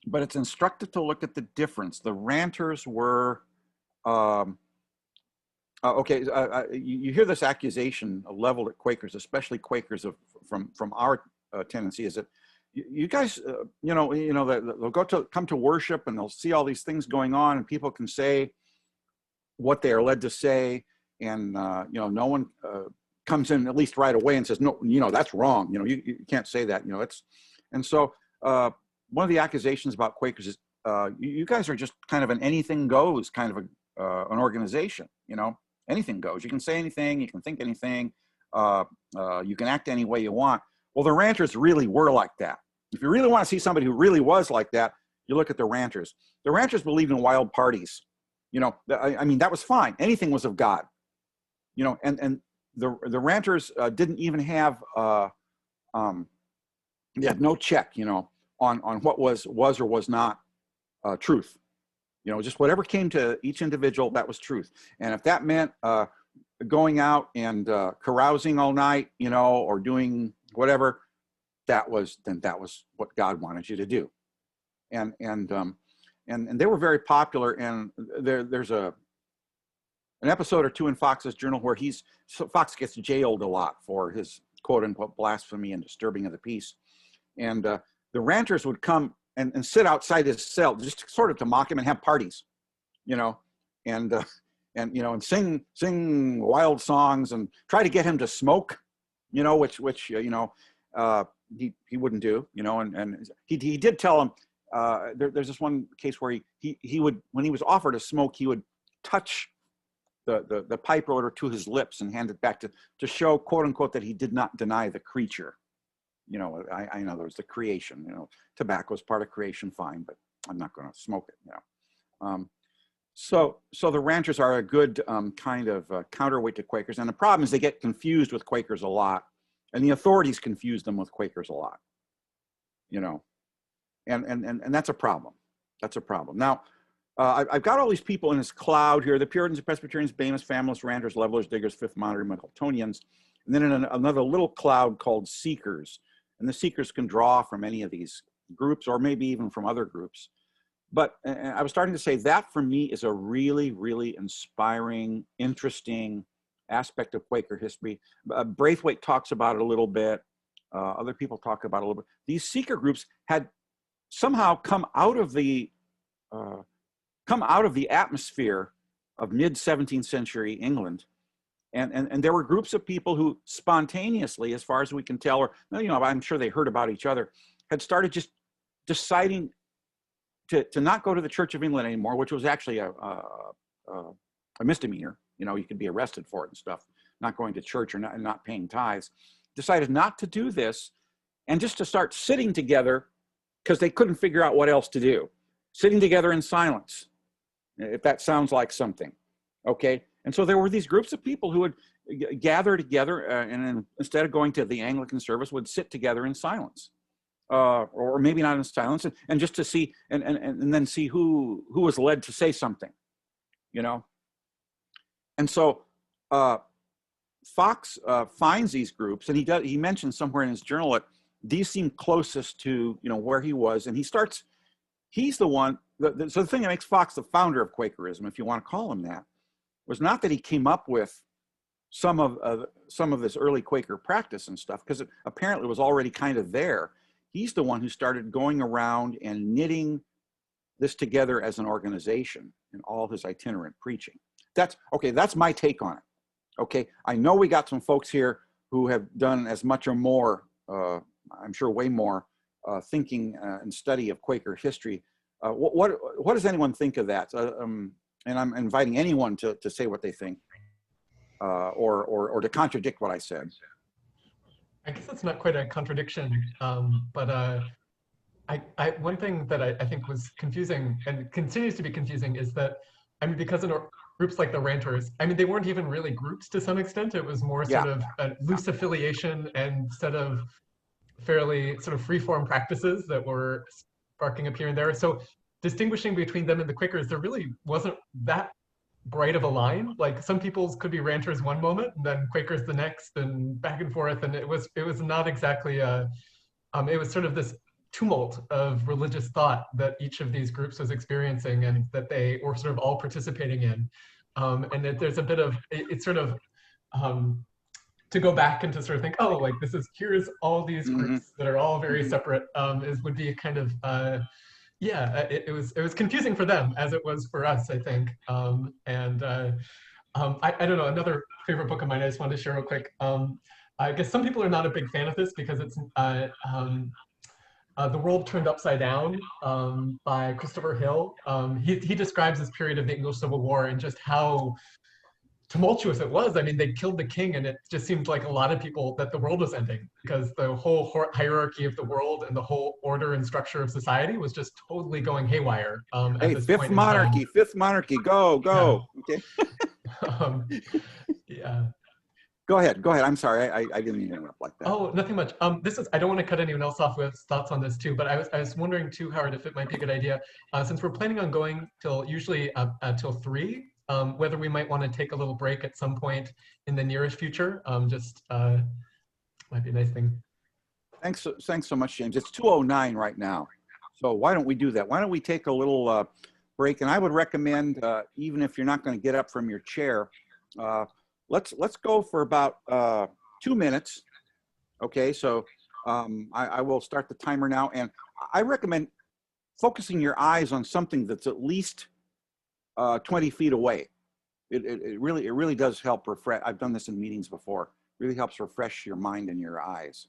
But it's instructive to look at the difference. The Ranters were, you hear this accusation leveled at Quakers, especially Quakers from our tendency, is that you guys, they'll come to worship and they'll see all these things going on, and people can say what they are led to say, and no one comes in at least right away and says, no, that's wrong. You can't say that. And so one of the accusations about Quakers is you guys are just kind of an anything goes kind of an organization. Anything goes. You can say anything. You can think anything. You can act any way you want. Well, the Ranters really were like that. If you really want to see somebody who really was like that, you look at the Ranters. The Ranters believed in wild parties. I mean, that was fine. Anything was of God. And the Ranters didn't even have, they had no check, on what was or was not truth. Just whatever came to each individual, that was truth. And if that meant going out and carousing all night, or doing whatever, that was what God wanted you to do. And they were very popular. And there's an episode or two in Fox's journal where Fox gets jailed a lot for his quote unquote blasphemy and disturbing of the peace. And the Ranters would come and sit outside his cell just sort of to mock him and have parties, and sing wild songs and try to get him to smoke, which he wouldn't do, and he did tell him, there's this one case where he would, when he was offered a smoke, he would touch the pipe roller to his lips and hand it back to show, quote unquote, that he did not deny the creature. I know there was the creation, tobacco is part of creation, fine, but I'm not going to smoke it, So the Ranters are a good kind of counterweight to Quakers. And the problem is they get confused with Quakers a lot, and the authorities confuse them with Quakers a lot, and that's a problem. That's a problem. Now, I've got all these people in this cloud here: the Puritans, the Presbyterians, Bamists, Familists, Ranters, Levelers, Diggers, Fifth Monarchy, Muggletonians, and then in another little cloud called Seekers. And the Seekers can draw from any of these groups, or maybe even from other groups. But I was starting to say that for me is a really, really inspiring, interesting aspect of Quaker history. Braithwaite talks about it a little bit. Other people talk about it a little bit. These Seeker groups had somehow come out of the atmosphere of mid-17th century England. And there were groups of people who spontaneously, as far as we can tell, or I'm sure they heard about each other, had started just deciding to not go to the Church of England anymore, which was actually a misdemeanor. You could be arrested for it and stuff, not going to church or not paying tithes. Decided not to do this, and just to start sitting together because they couldn't figure out what else to do. Sitting together in silence, if that sounds like something, okay? And so there were these groups of people who would gather together and instead of going to the Anglican service, would sit together in silence. Or maybe not in silence, and just to see, and then see who was led to say something, And so Fox finds these groups, and he mentions somewhere in his journal that these seem closest to where he was, and he's the one. So the thing that makes Fox the founder of Quakerism, if you want to call him that, was not that he came up with some of this early Quaker practice and stuff, because it apparently was already kind of there. He's the one who started going around and knitting this together as an organization in all his itinerant preaching. That's my take on it. Okay, I know we got some folks here who have done as much or more, I'm sure way more, thinking and study of Quaker history. What does anyone think of that? And I'm inviting anyone to say what they think, or to contradict what I said. I guess it's not quite a contradiction, but one thing that I think was confusing and continues to be confusing is that, I mean, because in groups like the Ranters, I mean, they weren't even really groups to some extent. It was more Yeah. sort of a loose affiliation and instead of fairly sort of free-form practices that were sparking up here and there. So distinguishing between them and the Quakers, there really wasn't that bright of a line. Like some people's could be Ranters one moment and then Quakers the next and back and forth. And it was not exactly it was sort of this tumult of religious thought that each of these groups was experiencing and that they were sort of all participating in. And that there's a bit of, it's sort of, to go back and to sort of think, oh, like here's all these groups that are all very separate, would be a kind of, it was confusing for them as it was for us, I think. I don't know, another favorite book of mine I just wanted to share real quick. I guess some people are not a big fan of this because it's The World Turned Upside Down by Christopher Hill. He describes this period of the English Civil War and just how tumultuous it was. I mean, they killed the king and it just seemed like a lot of people that the world was ending because the whole hierarchy of the world and the whole order and structure of society was just totally going haywire. Hey, Fifth Monarchy, go. Yeah. Okay. Yeah. Go ahead. I'm sorry. I didn't mean to interrupt like that. Oh, nothing much. I don't want to cut anyone else off with thoughts on this too, but I was wondering too, Howard, if it might be a good idea, since we're planning on going till usually till 3, whether we might want to take a little break at some point in the nearest future. Might be a nice thing. Thanks so much, James. It's 2:09 right now. So why don't we do that? Why don't we take a little break? And I would recommend, even if you're not going to get up from your chair, let's go for about 2 minutes. Okay, so I will start the timer now. And I recommend focusing your eyes on something that's at least 20 feet away. It really does help refresh. I've done this in meetings before. It really helps refresh your mind and your eyes.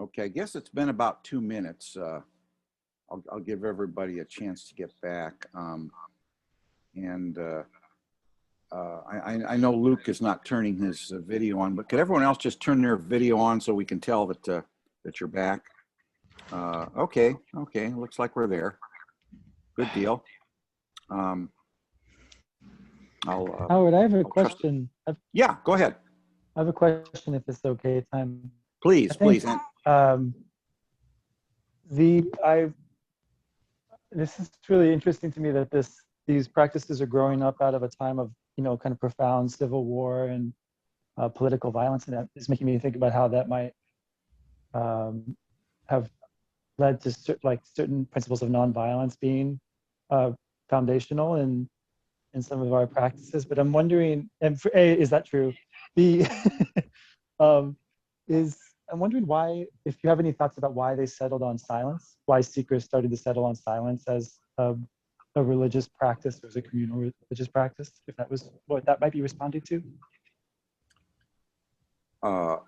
Okay, I guess it's been about 2 minutes. I'll give everybody a chance to get back. I know Luke is not turning his video on, but could everyone else just turn their video on so we can tell that that you're back. Okay, looks like we're there. Good deal. I'll. Howard, I have a I'll trust- question. Yeah, go ahead. I have a question if it's okay. Time. Please, I think, please. This is really interesting to me that these practices are growing up out of a time of, kind of profound civil war and political violence, and that is making me think about how that might have led to certain principles of nonviolence being foundational in some of our practices. But I'm wondering, and for A, is that true? B, I'm wondering why, if you have any thoughts about why they settled on silence, why seekers started to settle on silence as a religious practice, or as a communal religious practice, if that was what that might be responding to. Does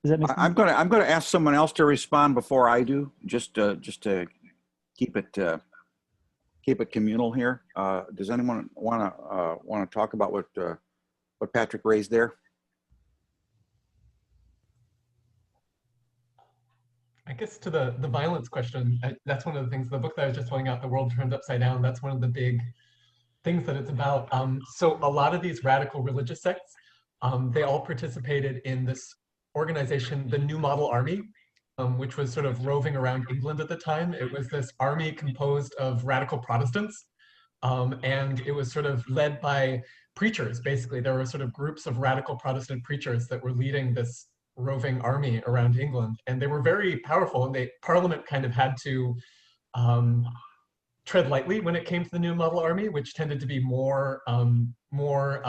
that make sense? I'm gonna ask someone else to respond before I do, just to keep it communal here. Does anyone want to talk about what Patrick raised there? I guess to the violence question, that's one of the things, the book that I was just pulling out, The World Turned Upside Down, that's one of the big things that it's about. So a lot of these radical religious sects, they all participated in this organization, the New Model Army, which was sort of roving around England at the time. It was this army composed of radical Protestants, and it was sort of led by preachers, basically. There were sort of groups of radical Protestant preachers that were leading this roving army around England, and they were very powerful, and Parliament kind of had to tread lightly when it came to the New Model Army, which tended to be more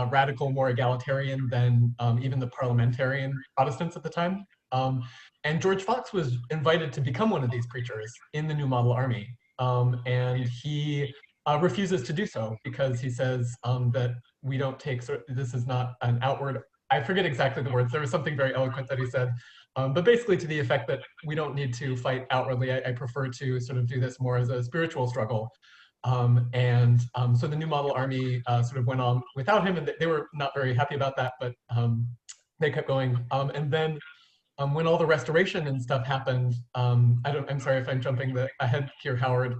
radical, more egalitarian than even the parliamentarian Protestants at the time. And George Fox was invited to become one of these preachers in the New Model Army, and he refuses to do so because he says that we don't take, this is not an outward, I forget exactly the words, there was something very eloquent that he said, but basically to the effect that we don't need to fight outwardly. I prefer to sort of do this more as a spiritual struggle. So the New Model Army sort of went on without him, and they were not very happy about that, but they kept going. And then when all the restoration and stuff happened, I'm sorry if I'm jumping ahead here, Howard.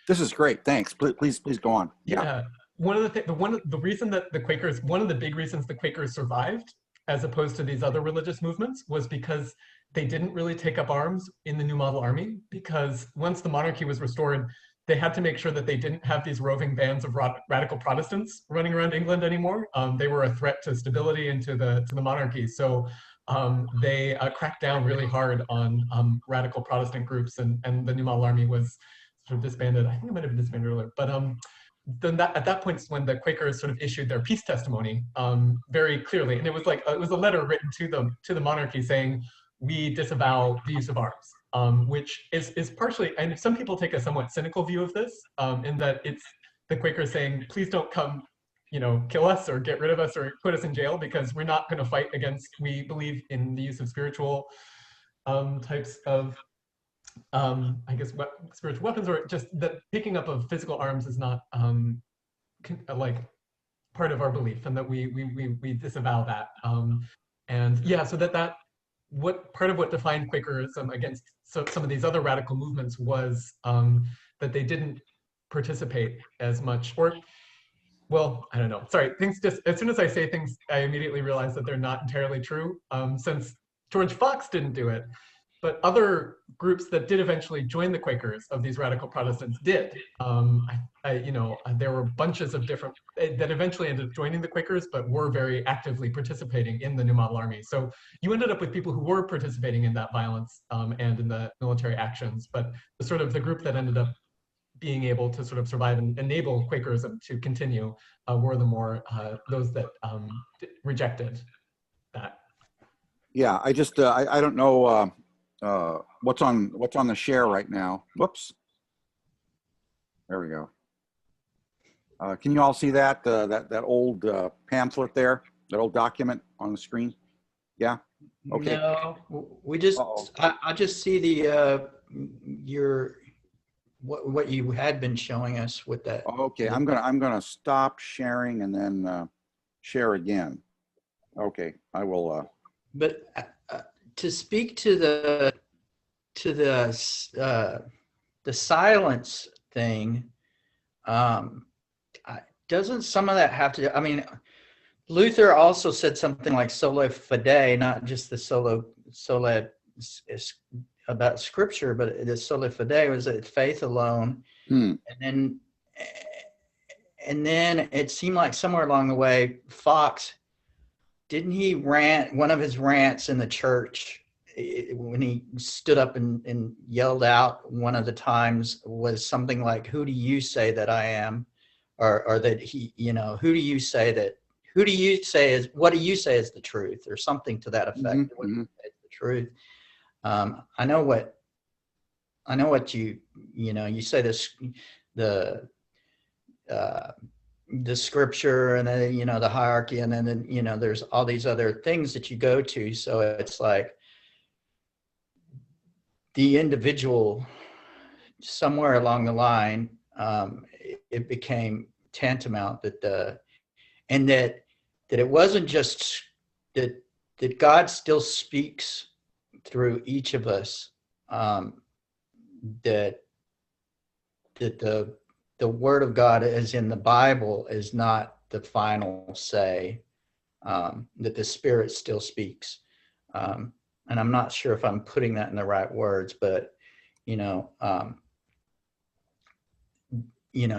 This is great. Thanks. Please go on. Yeah. One of the reason that the Quakers, one of the big reasons the Quakers survived, as opposed to these other religious movements, was because they didn't really take up arms in the New Model Army, because once the monarchy was restored, they had to make sure that they didn't have these roving bands of radical Protestants running around England anymore. They were a threat to stability and to the monarchy. So they cracked down really hard on radical Protestant groups, and the New Model Army was sort of disbanded. I think it might have been disbanded earlier, but then at that point is when the Quakers sort of issued their peace testimony very clearly, and it was a letter written to the monarchy saying, we disavow the use of arms, which is partially, and some people take a somewhat cynical view of this, in that it's the Quakers saying, please don't come, kill us or get rid of us or put us in jail, because we're not going to fight against, we believe in the use of spiritual types of I guess spiritual weapons, or just the picking up of physical arms is not like part of our belief, and that we disavow that. And yeah, so that what part of what defined Quakerism against some of these other radical movements was that they didn't participate as much, or well, I don't know. Sorry, things just, as soon as I say things, I immediately realize that they're not entirely true. Since George Fox didn't do it, but other groups that did eventually join the Quakers of these radical Protestants did. There were bunches of different that eventually ended up joining the Quakers, but were very actively participating in the New Model Army. So you ended up with people who were participating in that violence and in the military actions, but the group that ended up being able to sort of survive and enable Quakerism to continue were the more those that rejected that. Yeah, I just I don't know what's on the share right now. Whoops. There we go. Can you all see that that old pamphlet there, that old document on the screen? Yeah. Okay. No, we just I just see the what you had been showing us with that. Okay, I'm gonna stop sharing and then share again. Okay, I will. But to speak to the silence thing, doesn't some of that have to do, I mean, Luther also said something like sola fide, not just the sola is about scripture, but the sola fide was that faith alone. And then it seemed like somewhere along the way, Fox, didn't he rant, one of his rants in the church, when he stood up and yelled out one of the times was something like, who do you say that I am? Or that he, you know, what do you say is the truth, or something to that effect? What do you say is the truth? I know what you say this, the scripture, and then, you know, the hierarchy, and then, you know, there's all these other things that you go to. So it's like the individual, somewhere along the line, it became tantamount that it wasn't just that God still speaks through each of us, that the word of God as in the Bible is not the final say, that the Spirit still speaks. And I'm not sure if I'm putting that in the right words, but, you know,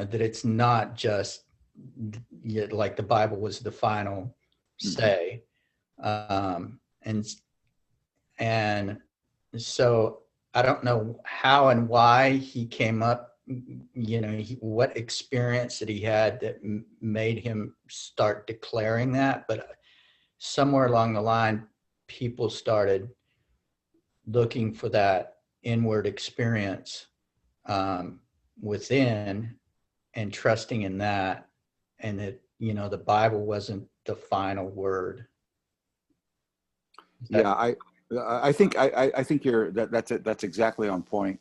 that it's not just like the Bible was the final say. And so I don't know how and why he came up, you know, what experience that he had that made him start declaring that, but somewhere along the line, people started looking for that inward experience within, and trusting in that, and that, you know, the Bible wasn't the final word. Yeah, I think that's exactly on point.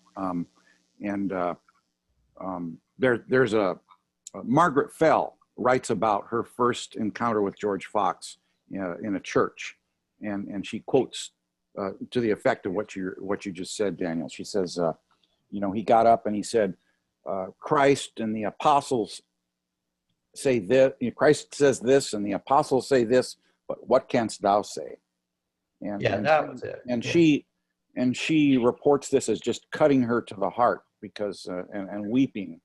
There's a Margaret Fell writes about her first encounter with George Fox in a church, and she quotes to the effect of what you just said, Daniel. She says, you know, he got up and he said, Christ and the apostles say this. Christ says this, and the apostles say this. But what canst thou say? That was it. And she reports this as just cutting her to the heart, because and weeping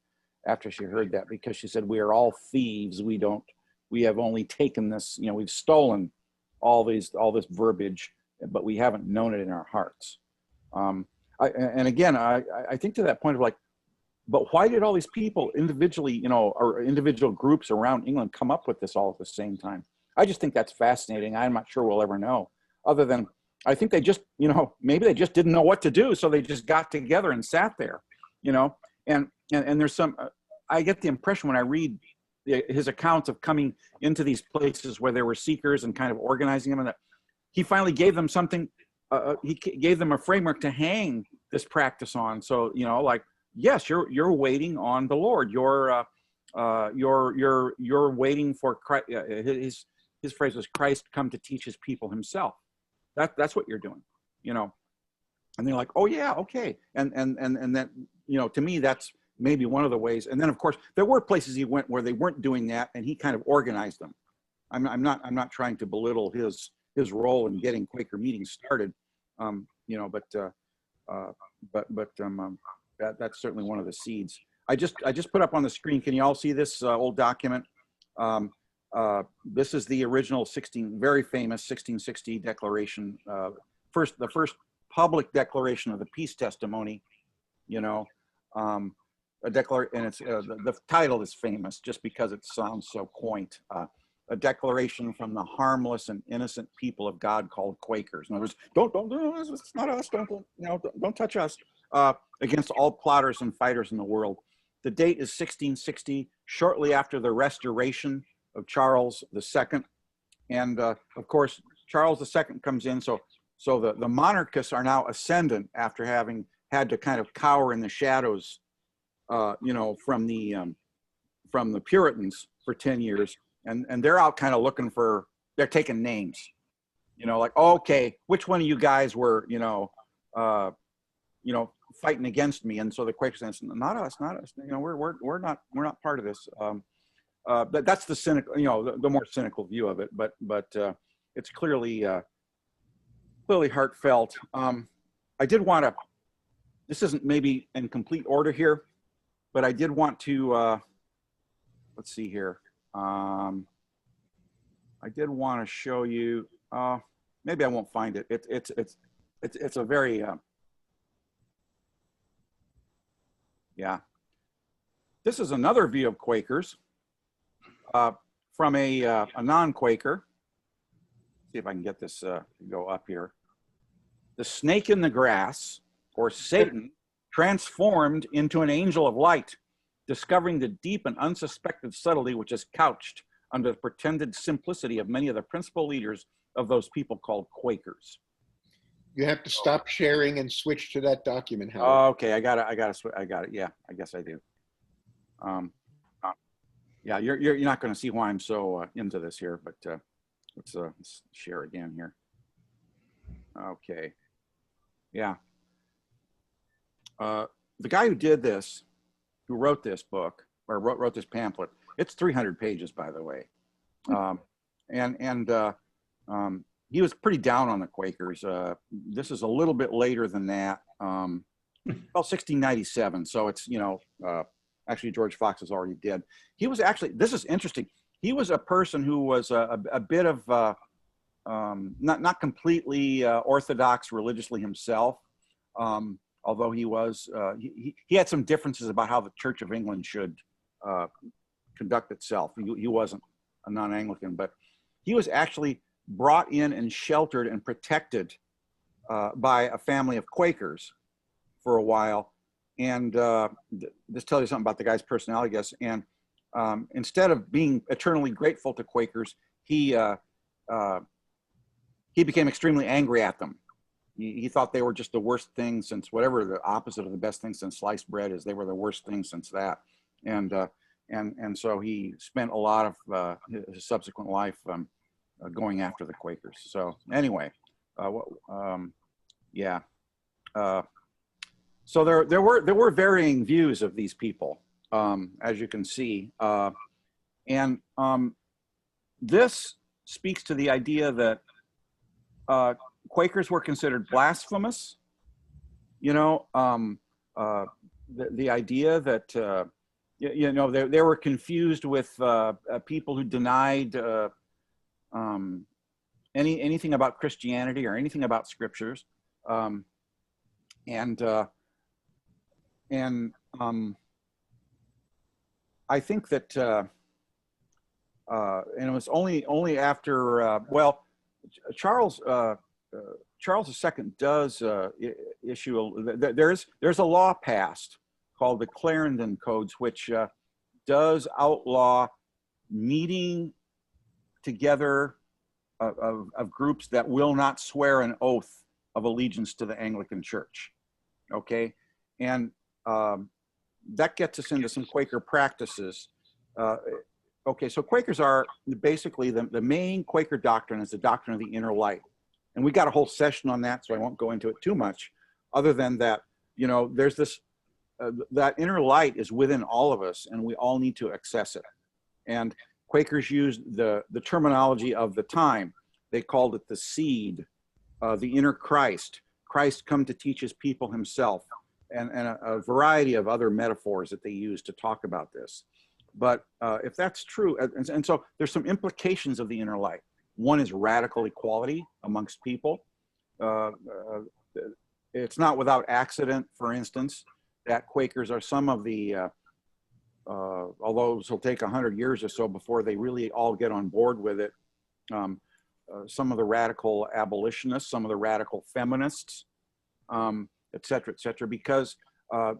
after she heard that, because she said, we are all thieves. We have only taken this, you know, we've stolen all this verbiage, but we haven't known it in our hearts. I think to that point of like, but why did all these people individually, you know, or individual groups around England come up with this all at the same time? I just think that's fascinating. I'm not sure we'll ever know, other than I think they just, you know, maybe they just didn't know what to do. So they just got together and sat there, you know, and there's some, I get the impression when I read his accounts of coming into these places where there were seekers and kind of organizing them, and that he finally gave them something, he gave them a framework to hang this practice on. So, you know, like, yes, you're waiting on the Lord. You're waiting for Christ. His phrase was, Christ come to teach his people himself. That's what you're doing, you know. And they're like, oh yeah, okay. And that, you know, to me, that's maybe one of the ways. And then of course there were places he went where they weren't doing that, and he kind of organized them. I'm not trying to belittle his role in getting Quaker meetings started, you know, but that's certainly one of the seeds. I just put up on the screen. Can you all see this old document? This is the original very famous 1660 declaration, the first public declaration of the peace testimony, you know, and it's the title is famous just because it sounds so quaint. A declaration from the harmless and innocent people of God called Quakers. In other words, don't, it's not us, don't touch us, against all plotters and fighters in the world. The date is 1660, shortly after the restoration of Charles II. And of course, Charles II comes in, so the monarchists are now ascendant after having had to kind of cower in the shadows, you know, from the Puritans for 10 years. And they're out kind of looking for, they're taking names, You know, like, okay, which one of you guys were, fighting against me? And so the Quakers said, not us. You know, we're not part of this. But that's the cynical, the more cynical view of it. But it's clearly heartfelt. I did want to. This isn't maybe in complete order here, but I did want to. Let's see here. I did want to show you. Maybe I won't find it. It's a very yeah. This is another view of Quakers from a non-Quaker. See if I can get this to go up here. The snake in the grass, or Satan, transformed into an angel of light, discovering the deep and unsuspected subtlety which is couched under the pretended simplicity of many of the principal leaders of those people called Quakers. You have to stop sharing and switch to that document, Howard. Okay, I got it. Yeah, I guess I do. Yeah, you're not going to see why I'm so into this here, but let's share again here. Okay, yeah. The guy who did this, who wrote this book or wrote this pamphlet, it's 300 pages, by the way, and he was pretty down on the Quakers. This is a little bit later than that. Well, 1697. So it's, actually George Fox is already dead. He was actually, this is interesting. He was a person who was a bit of, not completely orthodox religiously himself. Although he was, he had some differences about how the Church of England should conduct itself. He wasn't a non-Anglican, but he was actually brought in and sheltered and protected by a family of Quakers for a while. And this tells you something about the guy's personality, I guess. And instead of being eternally grateful to Quakers, he became extremely angry at them. He thought they were just the worst thing since whatever the opposite of the best thing since sliced bread is. They were the worst thing since that. And so he spent a lot of his subsequent life going after the Quakers. So anyway, yeah. So there were varying views of these people, as you can see, and this speaks to the idea that Quakers were considered blasphemous. The idea that they were confused with people who denied anything about Christianity or anything about scriptures, and I think that and it was only after Charles II does issue there's a law passed called the Clarendon Codes, which does outlaw meeting together of groups that will not swear an oath of allegiance to the Anglican Church. Okay, and that gets us into some Quaker practices. Okay, so Quakers are basically the main Quaker doctrine is the doctrine of the inner light. And we got a whole session on that, so I won't go into it too much, other than that, there's this, that inner light is within all of us, and we all need to access it. And Quakers used the terminology of the time. They called it the seed, the inner Christ come to teach his people himself, and a variety of other metaphors that they use to talk about this. But if that's true, and so there's some implications of the inner light. One is radical equality amongst people. It's not without accident, for instance, that Quakers are some of the, although it'll take 100 years or so before they really all get on board with it, some of the radical abolitionists, some of the radical feminists, et cetera, because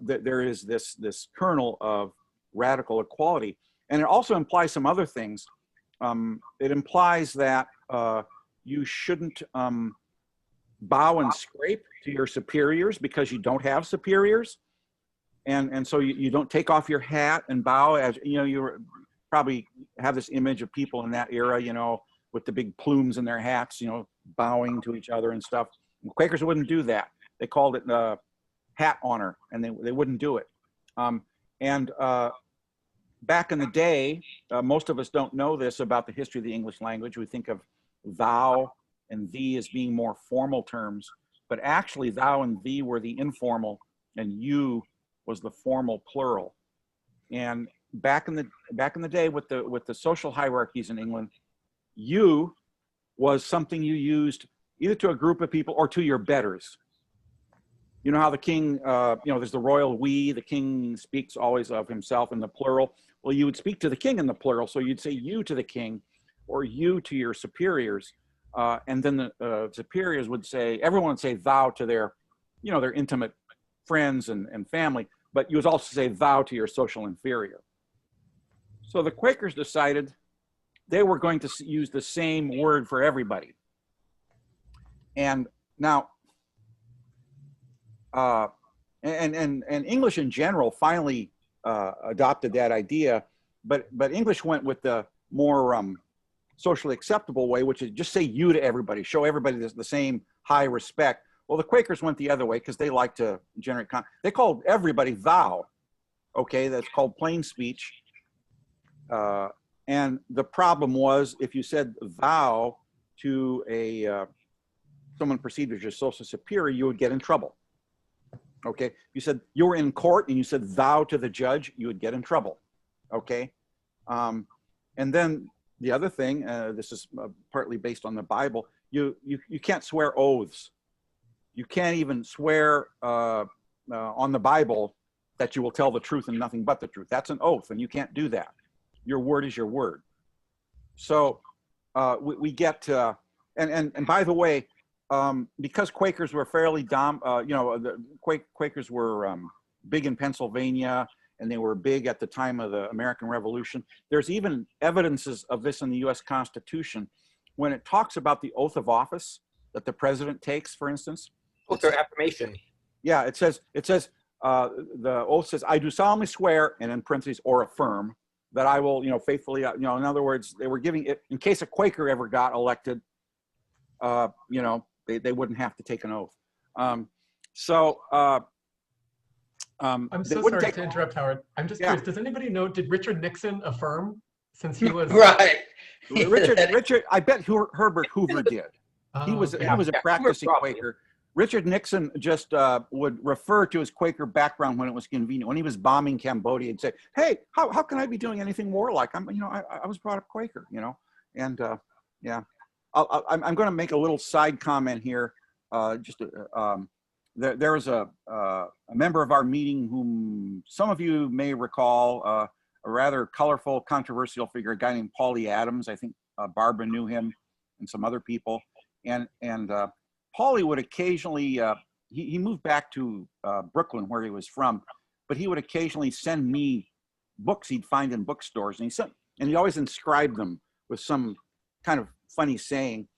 there is this kernel of radical equality. And it also implies some other things. It implies that you shouldn't bow and scrape to your superiors because you don't have superiors. And so you don't take off your hat and bow, as you probably have this image of people in that era, with the big plumes in their hats, bowing to each other and stuff. Quakers wouldn't do that. They called it hat honor, and they wouldn't do it. Back in the day, most of us don't know this about the history of the English language. We think of thou and thee as being more formal terms, but actually thou and thee were the informal, and you was the formal plural. And back in the day with the social hierarchies in England, you was something you used either to a group of people or to your betters. You know how the king, there's the royal we, the king speaks always of himself in the plural. Well, you would speak to the king in the plural, so you'd say you to the king or you to your superiors. And then the superiors would say, everyone would say thou to their intimate friends and family, but you would also say thou to your social inferior. So the Quakers decided they were going to use the same word for everybody. And now, and English in general finally adopted that idea, but English went with the more socially acceptable way, which is just say you to everybody, show everybody the same high respect. Well, the Quakers went the other way because they like to generate they called everybody thou. Okay, that's called plain speech. And the problem was if you said thou to someone perceived as your social superior, you would get in trouble. Okay, if you said you were in court and you said thou to the judge, you would get in trouble. Okay, and then the other thing, this is partly based on the Bible, you can't swear oaths. You can't even swear on the Bible that you will tell the truth and nothing but the truth. That's an oath, and you can't do that. Your word is your word. So we get and by the way, because Quakers were fairly the Quakers were big in Pennsylvania, and they were big at the time of the American Revolution. There's even evidences of this in the U.S. Constitution when it talks about the oath of office that the president takes, for instance. Oath or affirmation. Yeah, it says the oath says, "I do solemnly swear," and in parentheses, "or affirm that I will, faithfully, in other words, they were giving it in case a Quaker ever got elected, they wouldn't have to take an oath. I'm so sorry to interrupt, Howard. I'm just curious. Does anybody know, did Richard Nixon affirm since he was right? Richard, I bet Herbert Hoover did. He was a practicing Quaker. Richard Nixon just would refer to his Quaker background when it was convenient. When he was bombing Cambodia, he'd say, "Hey, how can I be doing anything warlike? I was brought up Quaker, and yeah." I'm going to make a little side comment here. There was a member of our meeting whom some of you may recall, a rather colorful, controversial figure, a guy named Paulie Adams. I think Barbara knew him and some other people. And Paulie would occasionally, he moved back to Brooklyn where he was from, but he would occasionally send me books he'd find in bookstores. And he always inscribed them with some kind of funny saying.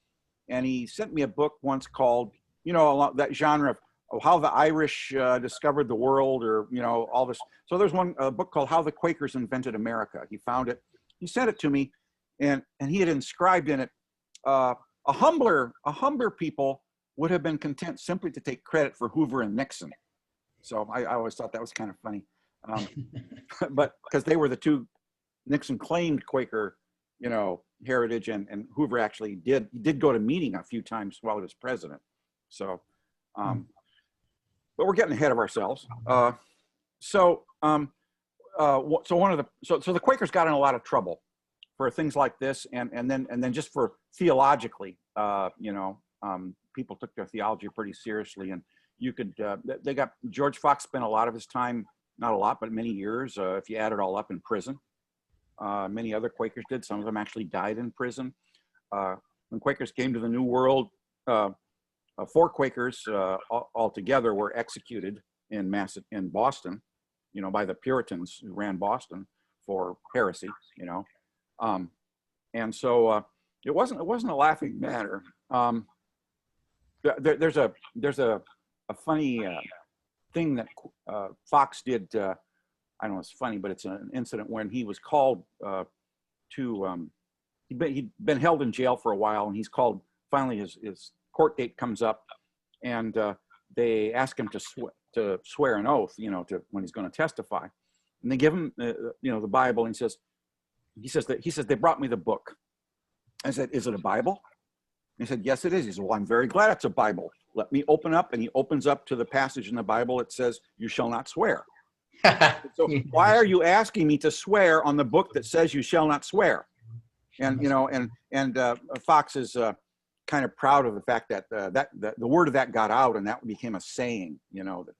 And he sent me a book once called, that genre of how the Irish discovered the world, or, all this. So there's a book called How the Quakers Invented America. He found it. He sent it to me, and he had inscribed in it, a humbler people would have been content simply to take credit for Hoover and Nixon. So I always thought that was kind of funny. But because they were the two, Nixon claimed Quaker, heritage, and Hoover actually did go to meeting a few times while he was president. So, but we're getting ahead of ourselves. So the Quakers got in a lot of trouble for things like this, and then just for theologically, people took their theology pretty seriously, and George Fox spent a lot of his time, not a lot, but many years, if you add it all up, in prison. Many other Quakers did. Some of them actually died in prison. When Quakers came to the New World, 4 Quakers altogether were executed in Boston, by the Puritans who ran Boston for heresy, and so it wasn't a laughing matter. There's a funny thing that Fox did. I don't know, it's funny, but it's an incident when he was called he'd been held in jail for a while, and he's called finally his court date comes up, and they ask him to swear an oath, when he's going to testify, and they give him the Bible, and he says they brought me the book. I said, is it a Bible? He said, yes, it is. He said, well, I'm very glad it's a Bible. Let me open up. And he opens up to the passage in the Bible. It says, you shall not swear. So why are you asking me to swear on the book that says you shall not swear? And, Fox is kind of proud of the fact that that the word of that got out, and that became a saying, that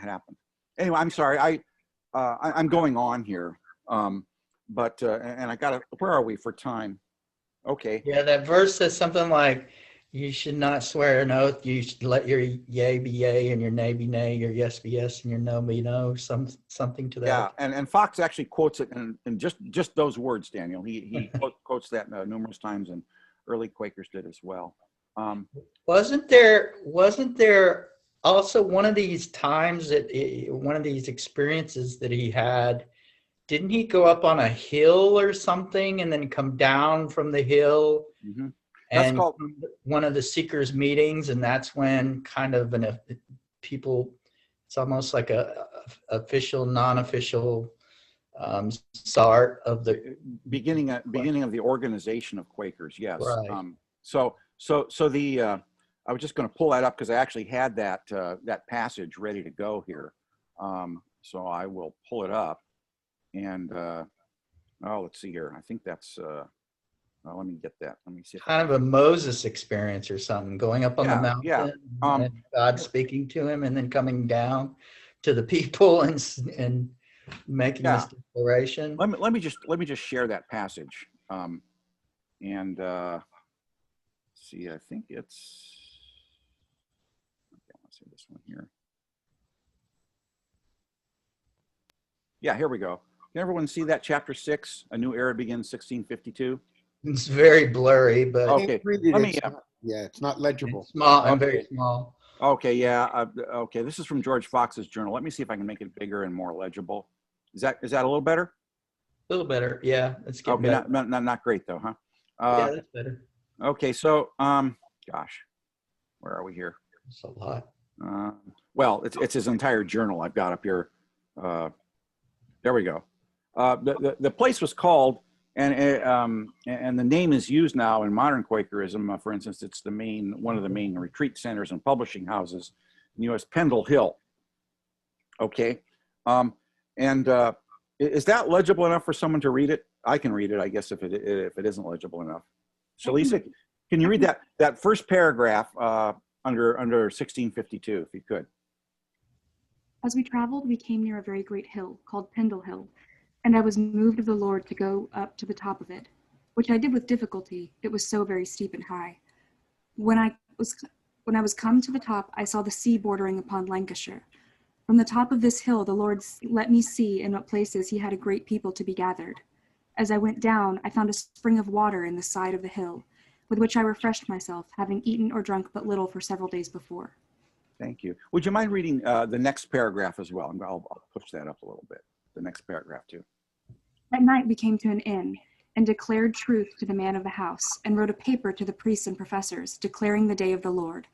happened. Anyway, I'm sorry. I'm going on here. But I got where are we for time? Okay. Yeah, that verse says something like, you should not swear an oath. You should let your yea be yea and your nay be nay, your yes be yes and your no be no, something to that. Yeah, and Fox actually quotes it in just those words, Daniel. He quotes that numerous times, and early Quakers did as well. Wasn't there also one of these times one of these experiences that he had? Didn't he go up on a hill or something and then come down from the hill? Mm-hmm. And one of the seekers meetings, and that's when kind of it's almost like a official, non-official start of the beginning of the organization of Quakers. Yes. Right. So I was just going to pull that up because I actually had that passage ready to go here. So I will pull it up, and let's see here. I think that's. Let me get that. Let me see. Kind of a Moses experience or something, going up on the mountain, and God speaking to him, and then coming down to the people and making this declaration. Let me just share that passage. See, I think it's. Okay, let's see this one here. Yeah, here we go. Can everyone see that chapter 6? A new era begins, 1652. It's very blurry, but okay. It's not legible. It's small. I'm very small. Okay, yeah. Okay, this is from George Fox's journal. Let me see if I can make it bigger and more legible. Is that a little better? A little better, yeah. It's getting better. Not great though, huh? Yeah, that's better. Okay, so gosh, where are we here? It's a lot. Well, it's his entire journal I've got up here. There we go. The place was called. And the name is used now in modern Quakerism. For instance, it's one of the main retreat centers and publishing houses in the U.S. Pendle Hill. Okay, is that legible enough for someone to read it? I can read it, I guess, if it isn't legible enough. Shalisa, can you read that first paragraph under 1652, if you could? As we traveled, we came near a very great hill called Pendle Hill. And I was moved of the Lord to go up to the top of it, which I did with difficulty. It was so very steep and high. When I was come to the top, I saw the sea bordering upon Lancashire. From the top of this hill, the Lord let me see in what places he had a great people to be gathered. As I went down, I found a spring of water in the side of the hill, with which I refreshed myself, having eaten or drunk but little for several days before. Thank you. Would you mind reading the next paragraph as well? I'll push that up a little bit, the next paragraph too. At night we came to an inn, and declared truth to the man of the house, and wrote a paper to the priests and professors, declaring the day of the Lord,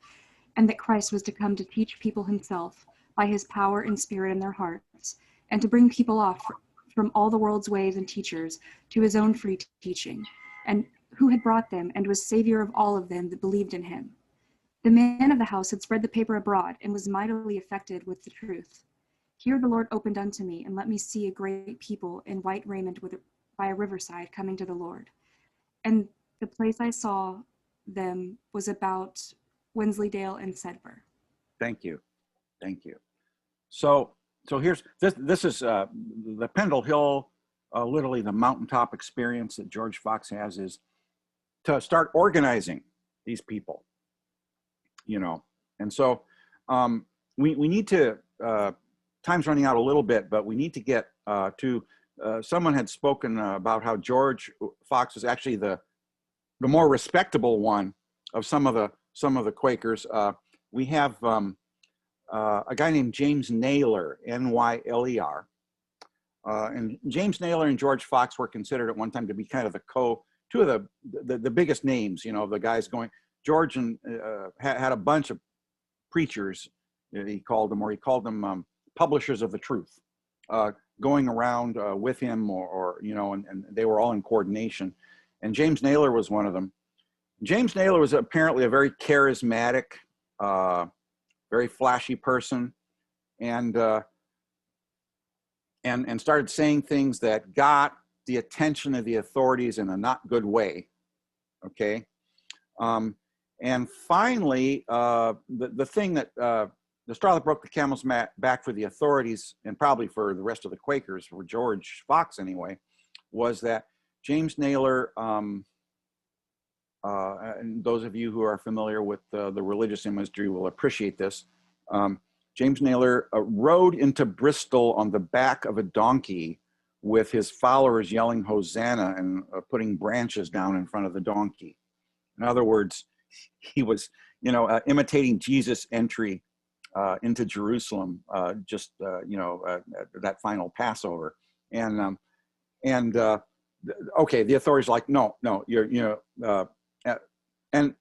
and that Christ was to come to teach people himself by his power and spirit in their hearts, and to bring people off from all the world's ways and teachers to his own free teaching, and who had brought them, and was Savior of all of them that believed in him. The man of the house had spread the paper abroad, and was mightily affected with the truth. Here the Lord opened unto me, and let me see a great people in white raiment by a riverside coming to the Lord. And the place I saw them was about Wensleydale and Sedber. Thank you. So here's this is the Pendle Hill, literally the mountaintop experience that George Fox has is to start organizing these people, and so we need to. Time's running out a little bit, but we need to get to. Someone had spoken about how George Fox was actually the more respectable one of some of the Quakers. We have a guy named James Naylor, N-Y-L-E-R, and James Naylor and George Fox were considered at one time to be kind of the two of the biggest names, the guys going. George and had a bunch of preachers, he called them publishers of the truth, going around with him, and they were all in coordination. And James Naylor was one of them. James Naylor was apparently a very charismatic, very flashy person, and started saying things that got the attention of the authorities in a not good way. Okay. And finally, the thing that the straw that broke the camel's back for the authorities, and probably for the rest of the Quakers, for George Fox anyway, was that James Naylor, and those of you who are familiar with the religious imagery will appreciate this. James Naylor rode into Bristol on the back of a donkey with his followers yelling Hosanna and putting branches down in front of the donkey. In other words, he was, imitating Jesus' entry into Jerusalem, that final Passover. And okay, the authorities are like, no, and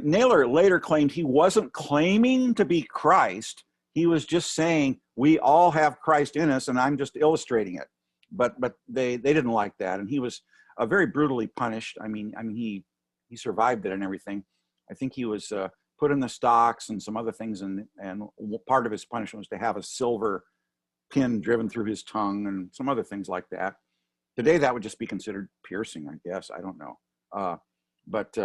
Naylor later claimed he wasn't claiming to be Christ. He was just saying, we all have Christ in us, and I'm just illustrating it. But they didn't like that, and he was very brutally punished. I mean, he survived it and everything. I think he was put in the stocks and some other things, and part of his punishment was to have a silver pin driven through his tongue and some other things like that. Today, that would just be considered piercing, I guess. I don't know. But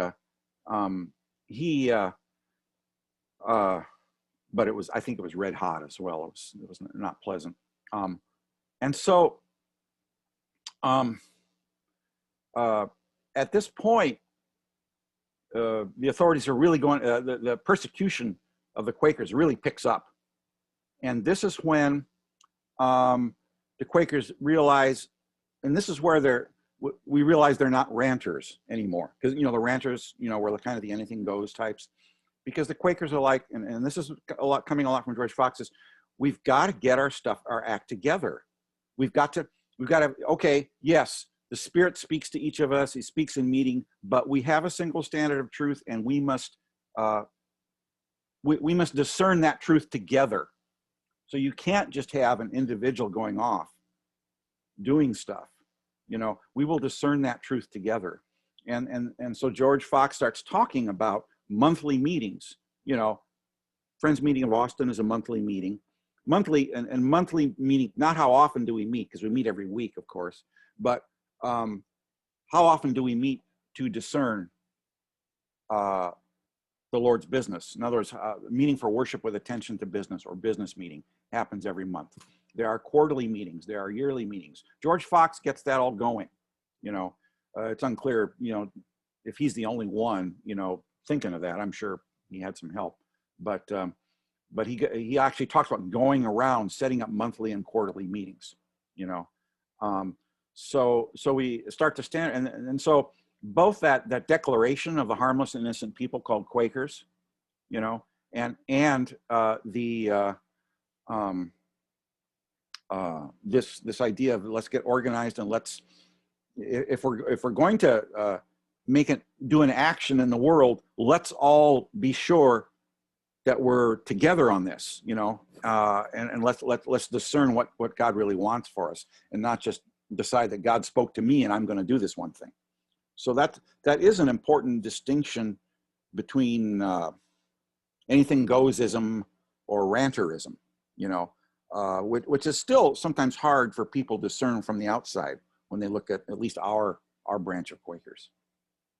it was, I think it was red hot as well. It was not pleasant. And so at this point, the authorities are really going, the persecution of the Quakers really picks up. And this is when the Quakers realize, and this is where we realize they're not ranters anymore. Because, the ranters, were kind of the anything goes types. Because the Quakers are like, and this is coming a lot from George Fox, is we've got to get our act together. We've got to, okay, yes, the Spirit speaks to each of us. He speaks in meeting, but we have a single standard of truth, and we must discern that truth together. So you can't just have an individual going off doing stuff. We will discern that truth together. And so George Fox starts talking about monthly meetings. Friends Meeting of Austin is a monthly meeting. Monthly meeting, not how often do we meet, because we meet every week, of course, but how often do we meet to discern the Lord's business? In other words, meeting for worship with attention to business, or business meeting, happens every month. There are quarterly meetings, there are yearly meetings. George Fox gets that all going. It's unclear, if he's the only one, thinking of that. I'm sure he had some help, but he actually talks about going around setting up monthly and quarterly meetings. So we start to stand, and so both that declaration of the harmless, innocent people called Quakers, and this idea of let's get organized, and if we're going to do an action in the world, let's all be sure that we're together on this, and let's discern what God really wants for us, and not just decide that God spoke to me and I'm going to do this one thing. So that is an important distinction between anything goesism or ranterism, which is still sometimes hard for people to discern from the outside when they look at least our branch of Quakers.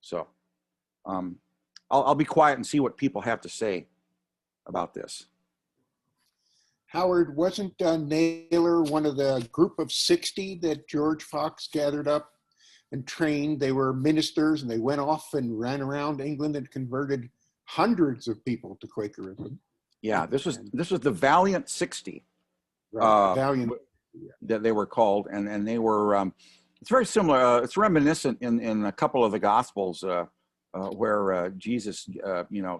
So I'll be quiet and see what people have to say about this. Howard, wasn't Naylor one of the group of 60 that George Fox gathered up and trained? They were ministers, and they went off and ran around England and converted hundreds of people to Quakerism. Yeah, this was the Valiant 60. Right, Valiant. That they were called, and they were. It's very similar. It's reminiscent in a couple of the Gospels where Jesus,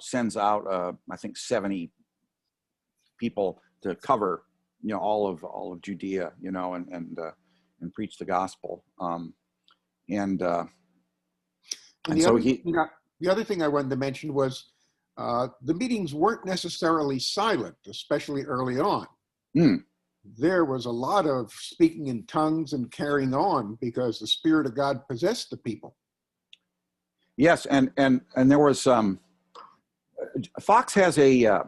sends out I think 70 people to cover, all of Judea, and preach the gospel. And the other thing I wanted to mention was the meetings weren't necessarily silent, especially early on. There was a lot of speaking in tongues and carrying on because the Spirit of God possessed the people. Yes, and there was Fox has a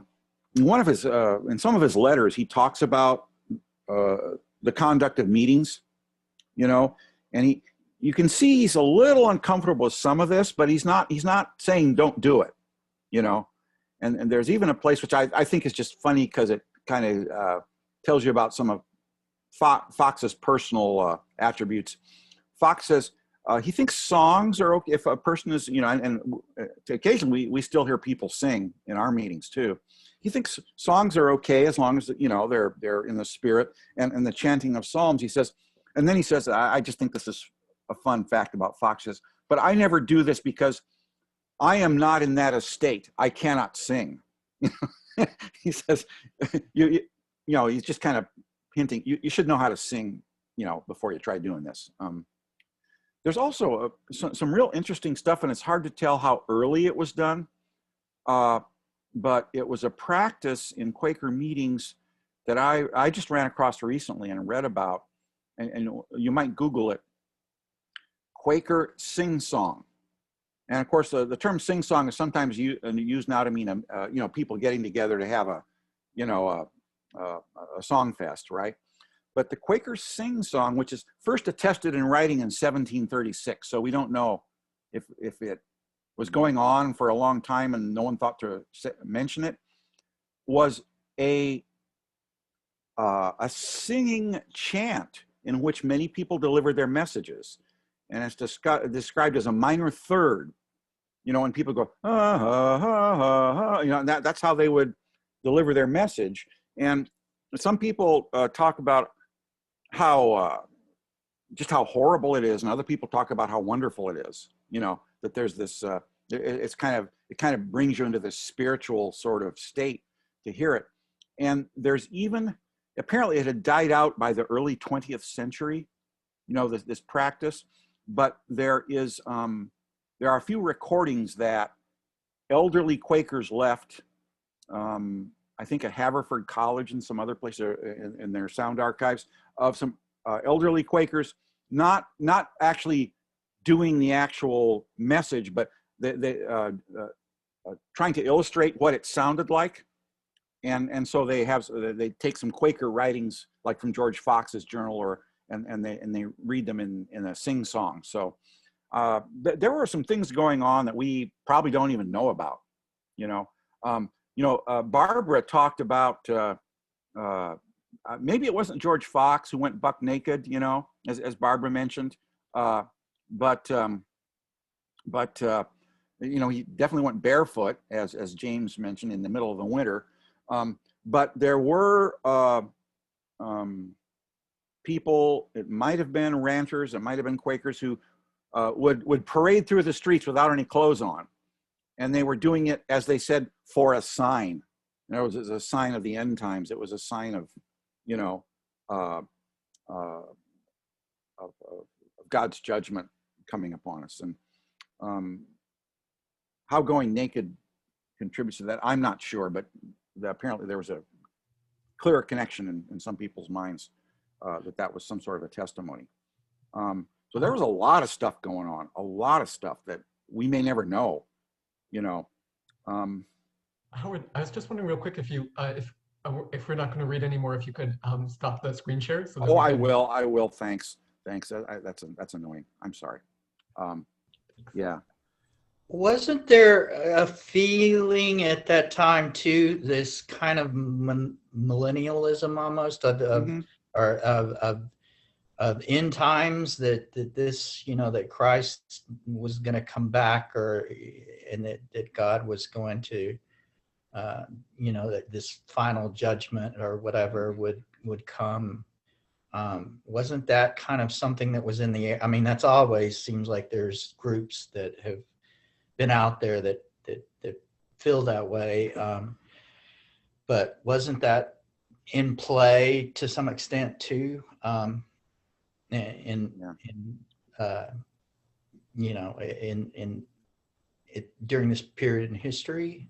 one of his in some of his letters he talks about the conduct of meetings, you know, and you can see he's a little uncomfortable with some of this, but he's not saying don't do it, you know, and there's even a place which I think is just funny because it kind of tells you about some of Fox's personal attributes. Fox says he thinks songs are okay if a person is, you know, and occasionally we still hear people sing in our meetings too. He thinks songs are okay as long as, you know, they're in the spirit and the chanting of psalms. He says, and then he says, I just think this is a fun fact about Fox, says, but I never do this because I am not in that estate. I cannot sing. He says, you know, he's just kind of hinting, you should know how to sing, you know, before you try doing this. There's also some real interesting stuff, and it's hard to tell how early it was done, but it was a practice in Quaker meetings that I just ran across recently and read about, and you might Google it, Quaker Sing-Song. And of course, the term sing-song is sometimes used now to mean, you know, people getting together to have a, you know, a song fest, right? But the Quaker Sing-Song, which is first attested in writing in 1736, so we don't know if it was going on for a long time and no one thought to mention it, was a singing chant in which many people delivered their messages. And it's described as a minor third, you know, when people go, you know, that's how they would deliver their message. And some people talk about how just how horrible it is, and other people talk about how wonderful it is. You know, that there's this. It kind of brings you into this spiritual sort of state to hear it. And there's even apparently it had died out by the early 20th century. You know, this practice, but there are a few recordings that elderly Quakers left. I think at Haverford College and some other places in their sound archives of some elderly Quakers, not actually doing the actual message, but they trying to illustrate what it sounded like. And so they take some Quaker writings like from George Fox's journal and they read them in a sing-song. So there were some things going on that we probably don't even know about, you know. Barbara talked about maybe it wasn't George Fox who went buck naked, you know, as Barbara mentioned, but you know, he definitely went barefoot, as James mentioned, in the middle of the winter. But there were people, it might have been ranchers, it might have been Quakers who would parade through the streets without any clothes on. And they were doing it, as they said, for a sign. In other words, it was a sign of the end times. It was a sign of, you know, of God's judgment coming upon us. And how going naked contributes to that, I'm not sure, but apparently there was a clear connection in some people's minds that was some sort of a testimony. So there was a lot of stuff going on, a lot of stuff that we may never know, you know. Howard, I was just wondering real quick if we're not going to read anymore, if you could stop the screen share. So that I will. Thanks. That's annoying. I'm sorry. Yeah. Wasn't there a feeling at that time too, this kind of millennialism almost of end times, that this, you know, that Christ was going to come back, and that God was going to, you know, that this final judgment or whatever would come. Wasn't that kind of something that was in the air? I mean, that's always seems like there's groups that have been out there that feel that way. But wasn't that in play to some extent too? you know, during this period in history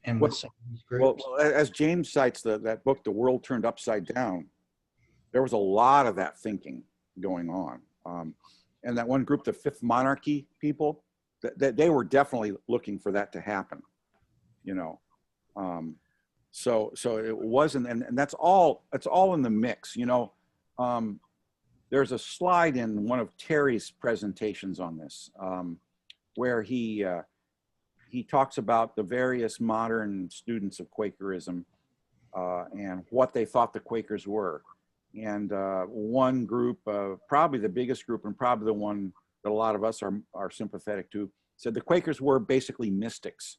and with some of these groups? Well, as James cites that book, The World Turned Upside Down, there was a lot of that thinking going on. And that one group, the Fifth Monarchy people, that they were definitely looking for that to happen, you know. So it wasn't, and that's all, it's all in the mix, you know. There's a slide in one of Terry's presentations on this, where he talks about the various modern students of Quakerism and what they thought the Quakers were. And one group, probably the biggest group and probably the one that a lot of us are sympathetic to, said the Quakers were basically mystics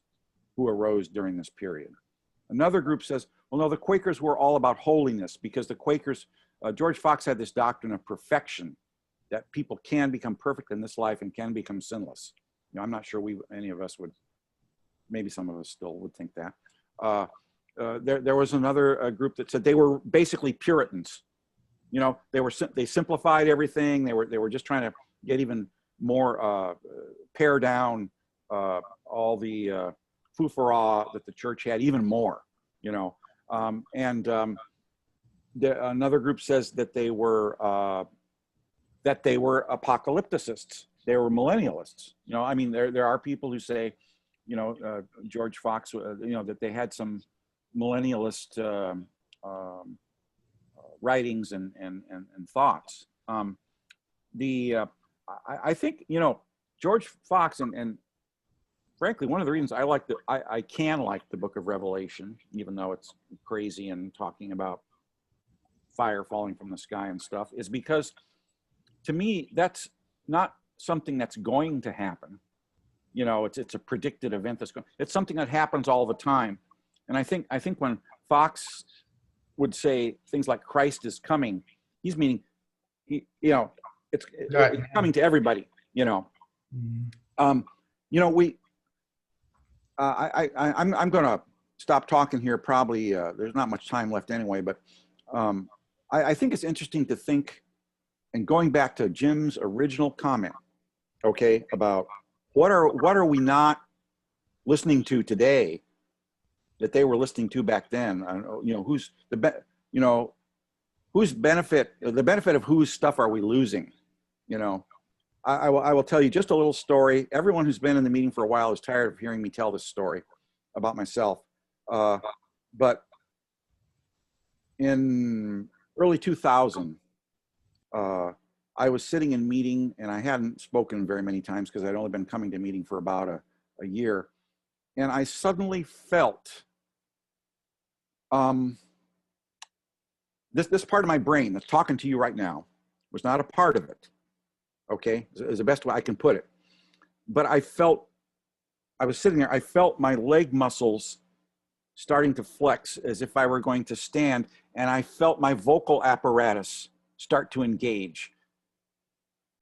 who arose during this period. Another group says, well, no, the Quakers were all about holiness, because the Quakers, George Fox had this doctrine of perfection, that people can become perfect in this life and can become sinless. You know, I'm not sure any of us would, maybe some of us still would think that. There was another group that said they were basically Puritans. You know, they simplified everything. They were just trying to get even more, pare down all the foo-for-ah that the church had even more, you know. Another group says that they were apocalypticists. They were millennialists. You know, I mean, there are people who say, you know, George Fox, you know, that they had some millennialist writings and thoughts. I think, you know, George Fox and frankly, one of the reasons I can like the Book of Revelation, even though it's crazy and talking about fire falling from the sky and stuff, is because to me, that's not something that's going to happen. You know, it's a predicted event that's going, it's something that happens all the time. And I think when Fox would say things like Christ is coming, he's meaning, you know, it's coming to everybody, you know. You know, I'm going to stop talking here. Probably there's not much time left anyway, but I think it's interesting to think, and going back to Jim's original comment, okay, about what are we not listening to today that they were listening to back then? You know, whose benefit, the benefit of whose stuff are we losing? You know, I will tell you just a little story. Everyone who's been in the meeting for a while is tired of hearing me tell this story about myself. But in early 2000, I was sitting in meeting, and I hadn't spoken very many times because I'd only been coming to meeting for about a year. And I suddenly felt this part of my brain that's talking to you right now was not a part of it. Okay, is the best way I can put it. But I was sitting there, I felt my leg muscles starting to flex as if I were going to stand, and I felt my vocal apparatus start to engage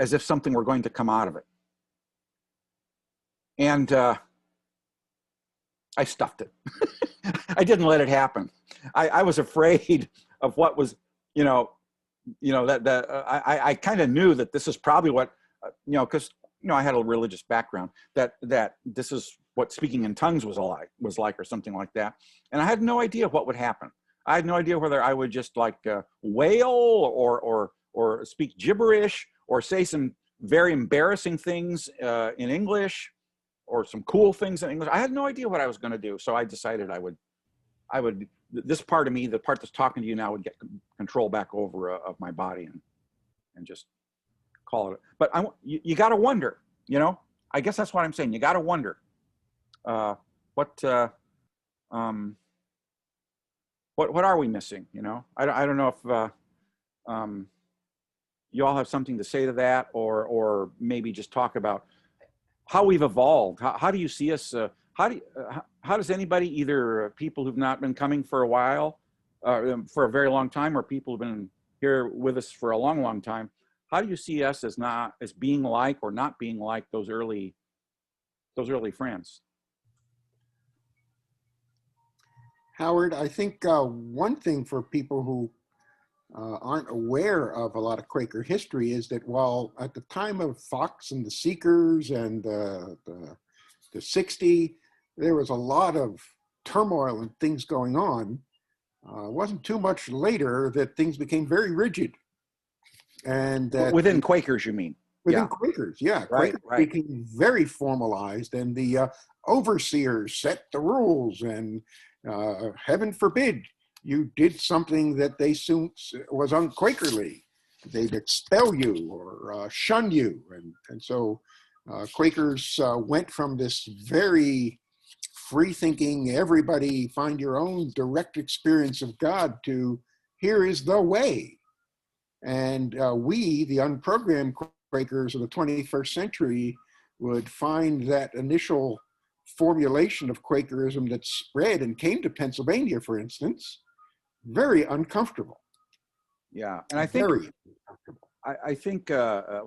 as if something were going to come out of it. And I stuffed it. I didn't let it happen. I was afraid of what was, I kind of knew that this is probably what, because, I had a religious background, that this is what speaking in tongues was like, or something like that. And I had no idea what would happen. I had no idea whether I would just like wail or speak gibberish or say some very embarrassing things in English or some cool things in English. I had no idea what I was going to do. So I decided I would, this part of me, the part that's talking to you now, would get control back over of my body and just call it. But you got to wonder, I guess that's what I'm saying. You got to wonder what are we missing? I don't know if you all have something to say to that, or maybe just talk about how we've evolved. How do you see us? How does anybody, either people who've not been coming for a while, for a very long time, or people who've been here with us for a long, long time, how do you see us as being like or not being like those early friends? Howard, I think one thing for people who aren't aware of a lot of Quaker history is that while at the time of Fox and the Seekers and the 60, there was a lot of turmoil and things going on. It wasn't too much later that things became very rigid. And within Quakers, you mean? Within Yeah. Quakers, yeah. Right, Quakers right. became very formalized, and the overseers set the rules, and heaven forbid you did something that they assumed was unquakerly. They'd expel you or shun you. And so Quakers went from this very free-thinking, everybody find your own direct experience of God to here is the way. And we, the unprogrammed Quakers of the 21st century, would find that initial formulation of Quakerism that spread and came to Pennsylvania, for instance, very uncomfortable. Yeah, and I think Very uncomfortable. I think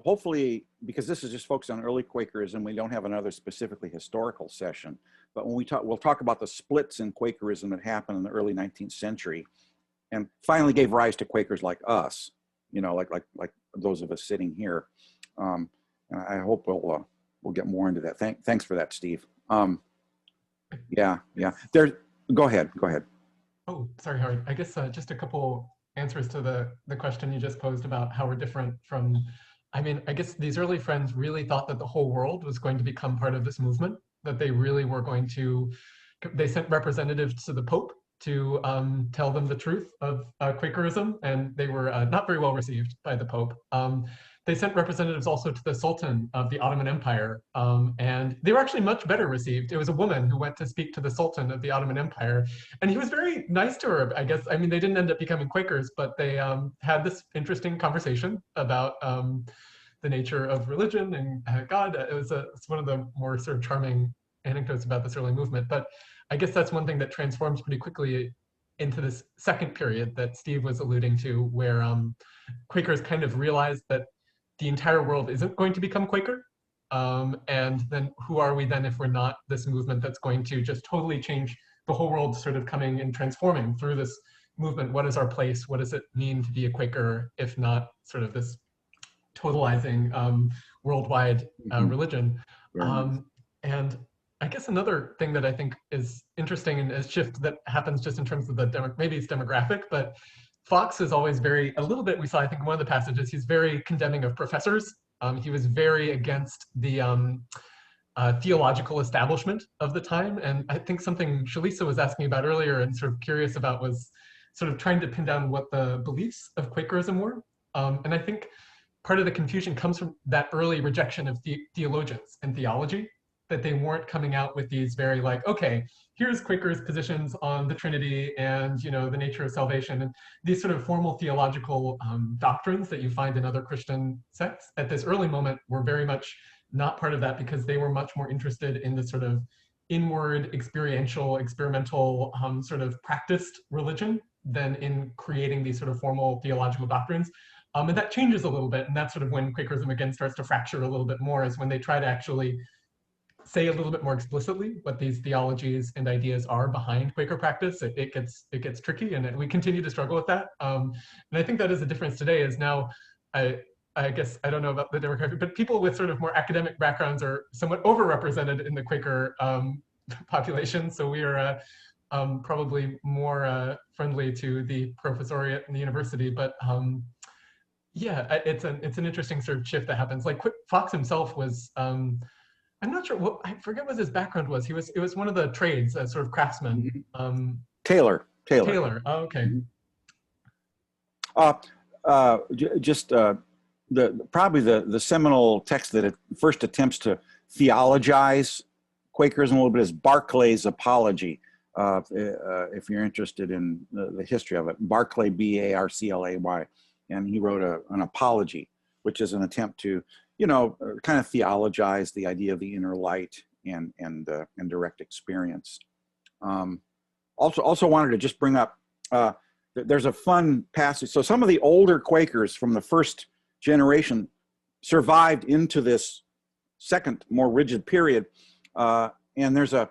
hopefully, because this is just focused on early Quakerism, we don't have another specifically historical session. But when we'll talk about the splits in Quakerism that happened in the early 19th century, and finally gave rise to Quakers like us, you know, like those of us sitting here. And I hope we'll get more into that. Thanks for that, Steve. Yeah. Go ahead. Oh, sorry, Howard. I guess just a couple answers to the question you just posed about how we're different from, I mean, I guess these early friends really thought that the whole world was going to become part of this movement, that they really were going to, they sent representatives to the Pope to tell them the truth of Quakerism, and they were not very well received by the Pope. They sent representatives also to the Sultan of the Ottoman Empire, and they were actually much better received. It was a woman who went to speak to the Sultan of the Ottoman Empire, and he was very nice to her, I guess. I mean, they didn't end up becoming Quakers, but they had this interesting conversation about the nature of religion and God. It's one of the more sort of charming anecdotes about this early movement. But I guess that's one thing that transforms pretty quickly into this second period that Steve was alluding to, where Quakers kind of realized that the entire world isn't going to become Quaker. And then who are we then if we're not this movement that's going to just totally change the whole world, sort of coming and transforming through this movement? What is our place? What does it mean to be a Quaker if not sort of this totalizing worldwide religion? And I guess another thing that I think is interesting and a shift that happens just in terms of the, maybe it's demographic, but Fox is always a little bit, we saw, I think in one of the passages, he's very condemning of professors. He was very against the theological establishment of the time. And I think something Shalisa was asking about earlier and sort of curious about was sort of trying to pin down what the beliefs of Quakerism were. And I think part of the confusion comes from that early rejection of theologians and theology, that they weren't coming out with these very like, okay, here's Quakers' positions on the Trinity and, you know, the nature of salvation, and these sort of formal theological doctrines that you find in other Christian sects at this early moment were very much not part of that, because they were much more interested in the sort of inward, experiential, experimental sort of practiced religion than in creating these sort of formal theological doctrines. And that changes a little bit, and that's sort of when Quakerism again starts to fracture a little bit more, is when they try to actually say a little bit more explicitly what these theologies and ideas are behind Quaker practice. It gets tricky, and we continue to struggle with that. And I think that is a difference today, is now, I guess, I don't know about the demographic, but people with sort of more academic backgrounds are somewhat overrepresented in the Quaker population. So we are probably more friendly to the professoriate in the university, but yeah, it's an interesting sort of shift that happens. Like Fox himself was, I'm not sure what, I forget what his background was. It was one of the trades, a sort of craftsman. Taylor. Oh, okay. Probably the seminal text that it first attempts to theologize Quakerism a little bit is Barclays Apology. If you're interested in the history of it, Barclay, B-A-R-C-L-A-Y, and he wrote an apology, which is an attempt to, you know, kind of theologize the idea of the inner light and direct experience. Also wanted to just bring up, there's a fun passage. So some of the older Quakers from the first generation survived into this second, more rigid period. And there's a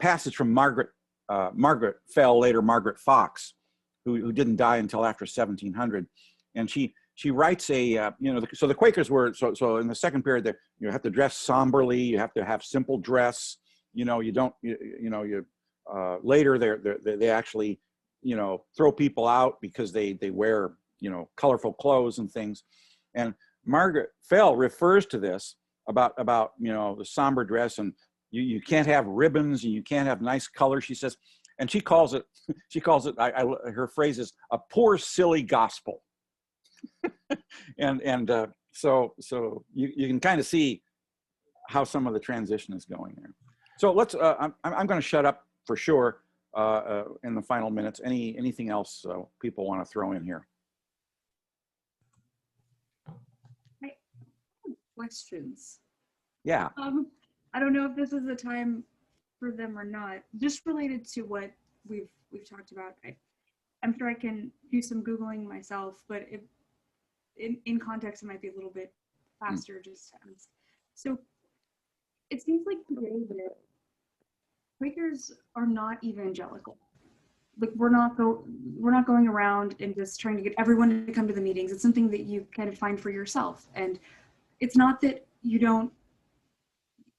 passage from Margaret Fell, later Margaret Fox, who didn't die until after 1700, and she writes a so the Quakers were so in the second period you have to dress somberly, you have to have simple dress, you don't later they actually throw people out because they wear colorful clothes and things, and Margaret Fell refers to this about the somber dress, and you can't have ribbons and you can't have nice colors, she says, and she calls it her phrase is a poor silly gospel. and so you can kind of see how some of the transition is going there. So let's I'm going to shut up for sure in the final minutes. Anything else people want to throw in here? Questions. Yeah. I don't know if this is the time for them or not. Just related to what we've talked about. I'm sure I can do some Googling myself, but in context, it might be a little bit faster just to ask. So it seems like today that Quakers are not evangelical. Like we're not going around and just trying to get everyone to come to the meetings. It's something that you kind of find for yourself, and it's not that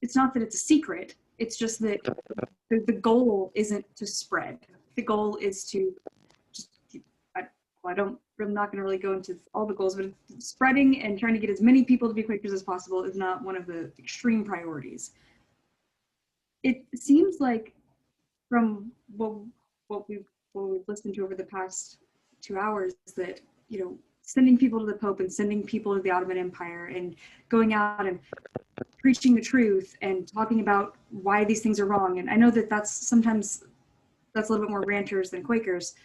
it's a secret. It's just that the goal isn't to spread. The goal is to I'm not going to really go into all the goals, but spreading and trying to get as many people to be Quakers as possible is not one of the extreme priorities. It seems like from what we've listened to over the past 2 hours that, sending people to the Pope and sending people to the Ottoman Empire and going out and preaching the truth and talking about why these things are wrong. And I know that that's a little bit more ranters than Quakers,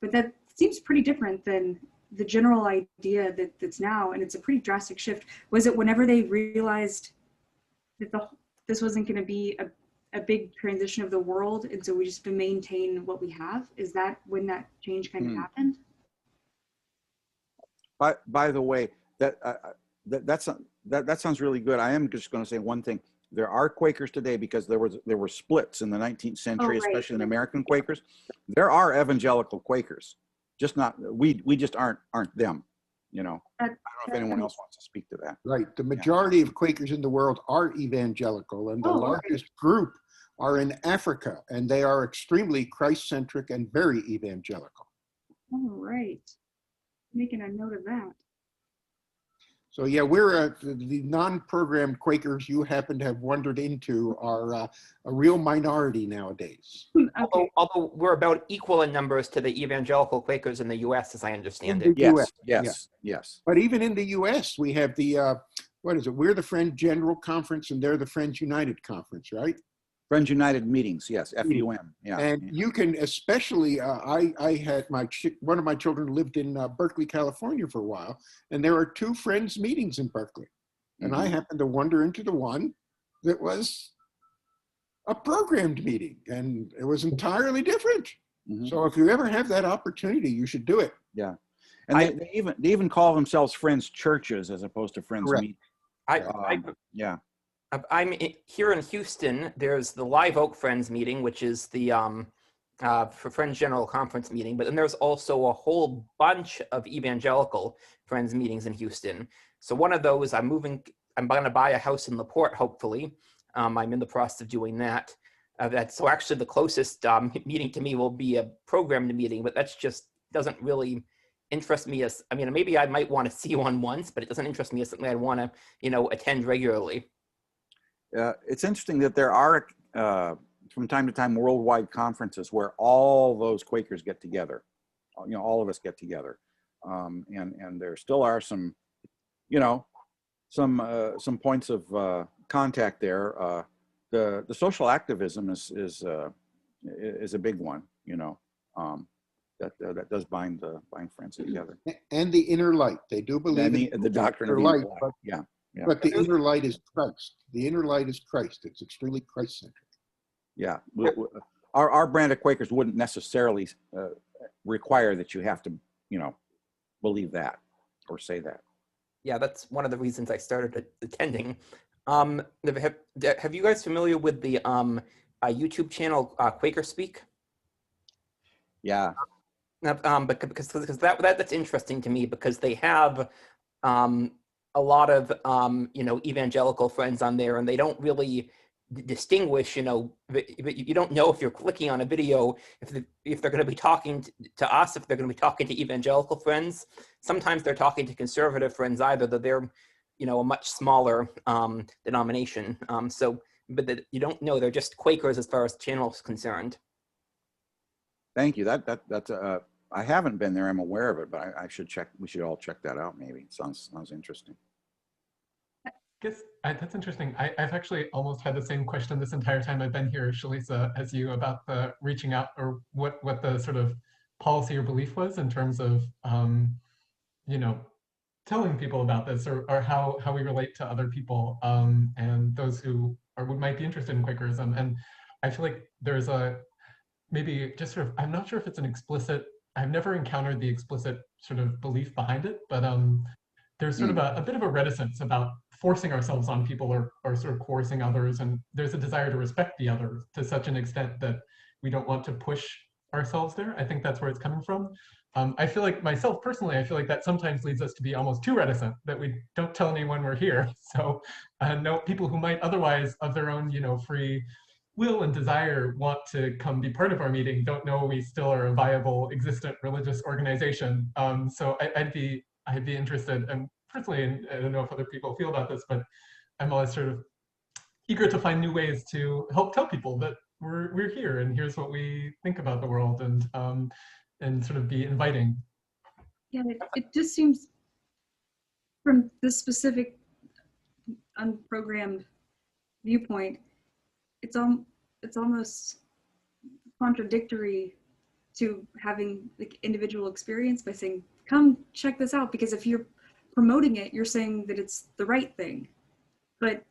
but that seems pretty different than the general idea that's now, and it's a pretty drastic shift. Was it whenever they realized that this wasn't going to be a big transition of the world, and so we just have to maintain what we have? Is that when that change kind of happened? By the way, that sounds really good. I am just going to say one thing. There are Quakers today because there were splits in the 19th century, especially in American Quakers. There are evangelical Quakers, just not we just aren't them. I don't know if anyone else wants to speak to that. Right. The majority of Quakers in the world are evangelical, and the largest group are in Africa, and they are extremely Christ-centric and very evangelical. All right. Making a note of that. So yeah, we're the non-programmed Quakers you happen to have wandered into are a real minority nowadays. Okay. Although we're about equal in numbers to the evangelical Quakers in the U.S., as I understand it. Yes. But even in the U.S., we have the We're the Friends General Conference, and they're the Friends United Conference, right? Friends United meetings, yes, FUM, yeah. And you can especially, I had one of my children lived in Berkeley, California for a while, and there are 2 Friends meetings in Berkeley. And I happened to wander into the one that was a programmed meeting, and it was entirely different. So if you ever have that opportunity, you should do it. Yeah. And they even call themselves Friends churches as opposed to Friends meetings. Yeah. I'm here in Houston. There's the Live Oak Friends meeting, which is the for Friends General Conference meeting. But then there's also a whole bunch of evangelical Friends meetings in Houston. So one of those, I'm going to buy a house in LaPorte, hopefully. I'm in the process of doing that. So actually the closest meeting to me will be a programmed meeting, but that's just doesn't really interest me as, maybe I might want to see one once, but it doesn't interest me as something I'd want to, attend regularly. It's interesting that there are, from time to time, worldwide conferences where all those Quakers get together. All of us get together, and there still are some, some points of contact there. The social activism is a big one. That does bind friends together. And the inner light, they do believe in the doctrine of the light, light. Yeah. But the inner light is Christ. The inner light is Christ. It's extremely Christ-centric. Yeah. Our brand of Quakers wouldn't necessarily require that you have to, believe that or say that. Yeah, that's one of the reasons I started attending. Have you guys familiar with the YouTube channel Quaker Speak? Yeah. Because that's interesting to me, because they have a lot of evangelical friends on there, and they don't really distinguish. You don't know if you're clicking on a video if they're going to be talking to us, if they're going to be talking to evangelical friends. Sometimes they're talking to conservative friends either, that they're a much smaller denomination. But that you don't know, they're just Quakers as far as the channel is concerned. Thank you. That's I haven't been there. I'm aware of it, but I should check. We should all check that out. Maybe it sounds interesting. That's interesting. I've actually almost had the same question this entire time I've been here, Shalisa, as you, about the reaching out, or what the sort of policy or belief was in terms of telling people about this, or how we relate to other people and those who might be interested in Quakerism. And I feel like there's maybe just sort of, I'm not sure if it's an explicit, I've never encountered the explicit sort of belief behind it, but there's sort of a bit of a reticence about forcing ourselves on people, or sort of coercing others. And there's a desire to respect the other to such an extent that we don't want to push ourselves there. I think that's where it's coming from. I feel like myself personally, I feel like that sometimes leads us to be almost too reticent, that we don't tell anyone we're here. So no, people who might otherwise of their own, free will and desire want to come be part of our meeting don't know we still are a viable, existent religious organization. So I'd be interested, and personally, and I don't know if other people feel about this, but I'm always sort of eager to find new ways to help tell people that we're here, and here's what we think about the world, and sort of be inviting. Yeah, it just seems, from this specific unprogrammed viewpoint, it's almost contradictory to having like individual experience by saying, come check this out, because if you're promoting it, you're saying that it's the right thing. But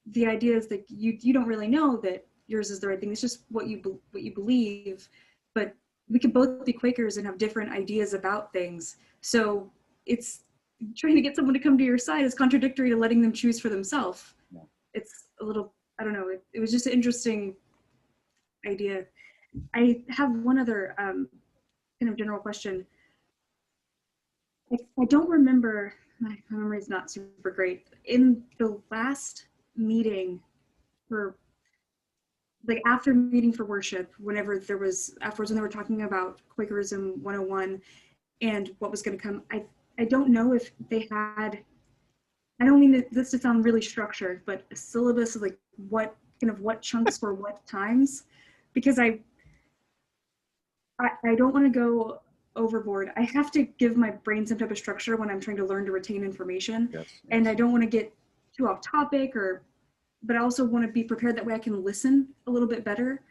the idea is that you don't really know that yours is the right thing. It's just what you believe. But we could both be Quakers and have different ideas about things. So it's trying to get someone to come to your side is contradictory to letting them choose for themselves. Yeah. It's a little, I don't know, it was just an interesting idea. I have one other kind of general question. I don't remember, my memory is not super great. In the last meeting for, like after meeting for worship, whenever there was, afterwards when they were talking about Quakerism 101 and what was going to come, I don't know if they had, I don't mean this to sound really structured, but a syllabus of like what chunks for what times, because I don't want to go overboard. I have to give my brain some type of structure when I'm trying to learn to retain information. Yes. And I don't want to get too off topic, but I also want to be prepared, that way I can listen a little bit better.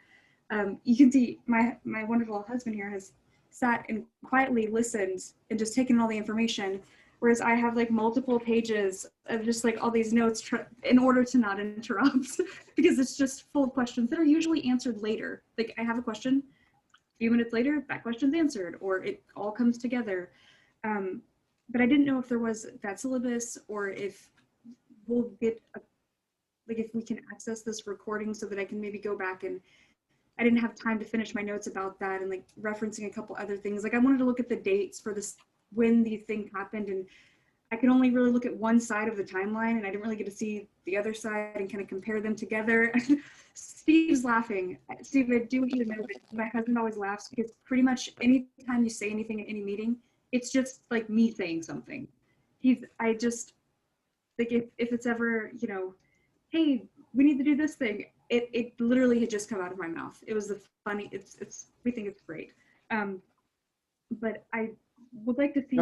You can see my wonderful husband here has sat and quietly listened and just taken all the information, whereas I have like multiple pages of just like all these notes in order to not interrupt, because it's just full of questions that are usually answered later. Like I have a question, a few minutes later, that question's answered, or it all comes together. But I didn't know if there was that syllabus, or if we'll get if we can access this recording so that I can maybe go back, and I didn't have time to finish my notes about that, and like referencing a couple other things. Like I wanted to look at the dates for this, when these things happened, and I could only really look at one side of the timeline, and I didn't really get to see the other side and kind of compare them together. Steve's laughing. Steve, I do want you to know that my husband always laughs, because pretty much anytime you say anything at any meeting, it's just like me saying something. I just, like if it's ever, hey, we need to do this thing, it literally had just come out of my mouth. It was the funny, we think it's great. But I would like to see.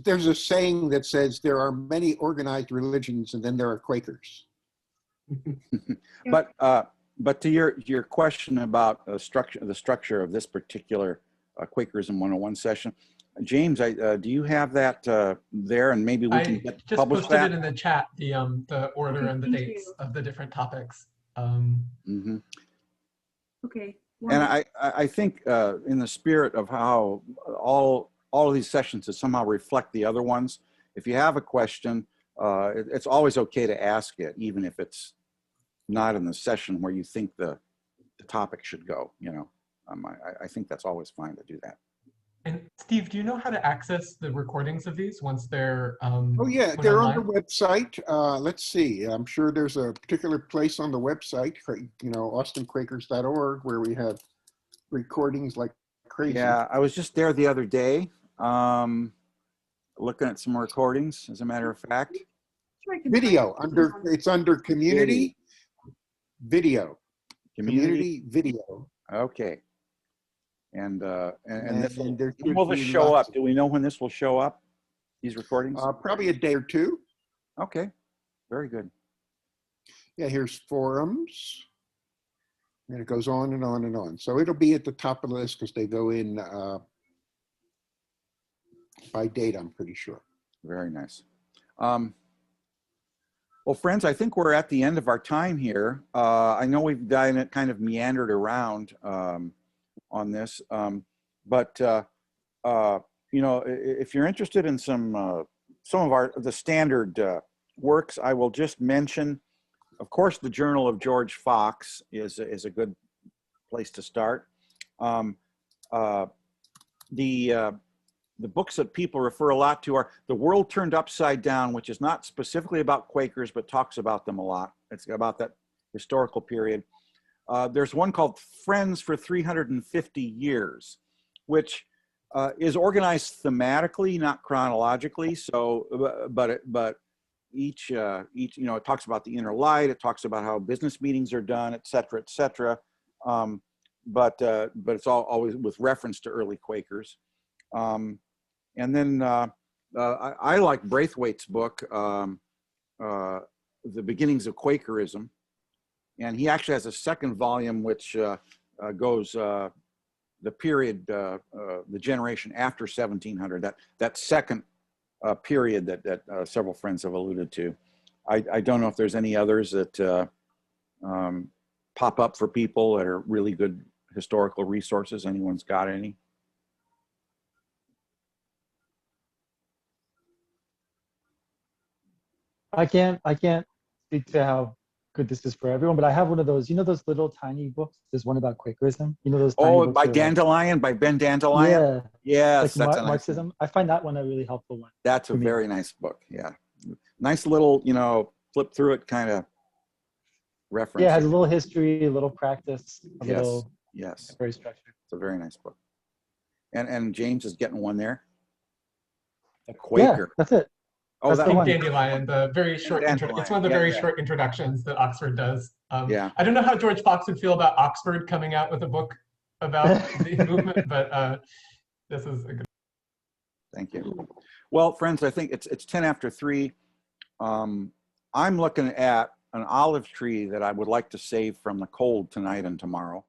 There's a saying that says there are many organized religions, and then there are Quakers. But to your question about the structure of this particular Quakerism 101 session, James, do you have that there, and maybe we can just publish posted that? it in the chat, the order and the dates of the different topics. Okay. And I think in the spirit of how all of these sessions to somehow reflect the other ones, if you have a question, it's always okay to ask it, even if it's not in the session where you think the topic should go. I think that's always fine to do that. And Steve, do you know how to access the recordings of these once they're Oh yeah, put they're on the online? website. Let's see. I'm sure there's a particular place on the website, austinquakers.org, where we have recordings like crazy. Yeah, I was just there the other day, looking at some recordings, as a matter of fact. Sure, I can Video find it. it's under community video. Community video. Okay. And this And there when will this should be show lots up? Do we know when this will show up? These recordings? probably a day or two. Okay, very good. Yeah, here's forums. And it goes on and on and on. So it'll be at the top of the list because they go in by date, I'm pretty sure. Very nice. Well, friends, I think we're at the end of our time here. I know we've kind of meandered around on this, but you know, if you're interested in some of the standard works, I will just mention, of course, the Journal of George Fox is a good place to start. The books that people refer a lot to are The World Turned Upside Down, which is not specifically about Quakers, but talks about them a lot. It's about that historical period. There's one called Friends for 350 Years, which is organized thematically, not chronologically. So, but each, you know, it talks about the inner light. It talks about how business meetings are done, et cetera, et cetera. But it's always with reference to early Quakers. And then I like Braithwaite's book, The Beginnings of Quakerism. And he actually has a second volume, which goes the period, the generation after 1700, that second period that several friends have alluded to. I don't know if there's any others that pop up for people that are really good historical resources. Anyone's got any? I can't speak to how good this is for everyone, but I have one of those, you know, those little tiny books. There's one about Quakerism. You know, those tiny Oh, books by that are like, Dandelion, by Ben Dandelion? yeah, Yes, like that's a nice Marxism. one. I find that one a really helpful one. That's a for me. very nice book, yeah. Nice little, you know, flip through it kind of reference. Yeah, it has a little history, a little practice, a Yes, little, yes. very structured. It's a very nice book. And James is getting one there. A Quaker. Yeah, that's it. Oh, That's that the Pink one. Dandelion, the very short it's one of the very short introductions that Oxford does. Yeah. I don't know how George Fox would feel about Oxford coming out with a book about the movement, but this is a good. Thank you. Well, friends, I think it's 10 after 3. I'm looking at an olive tree that I would like to save from the cold tonight and tomorrow.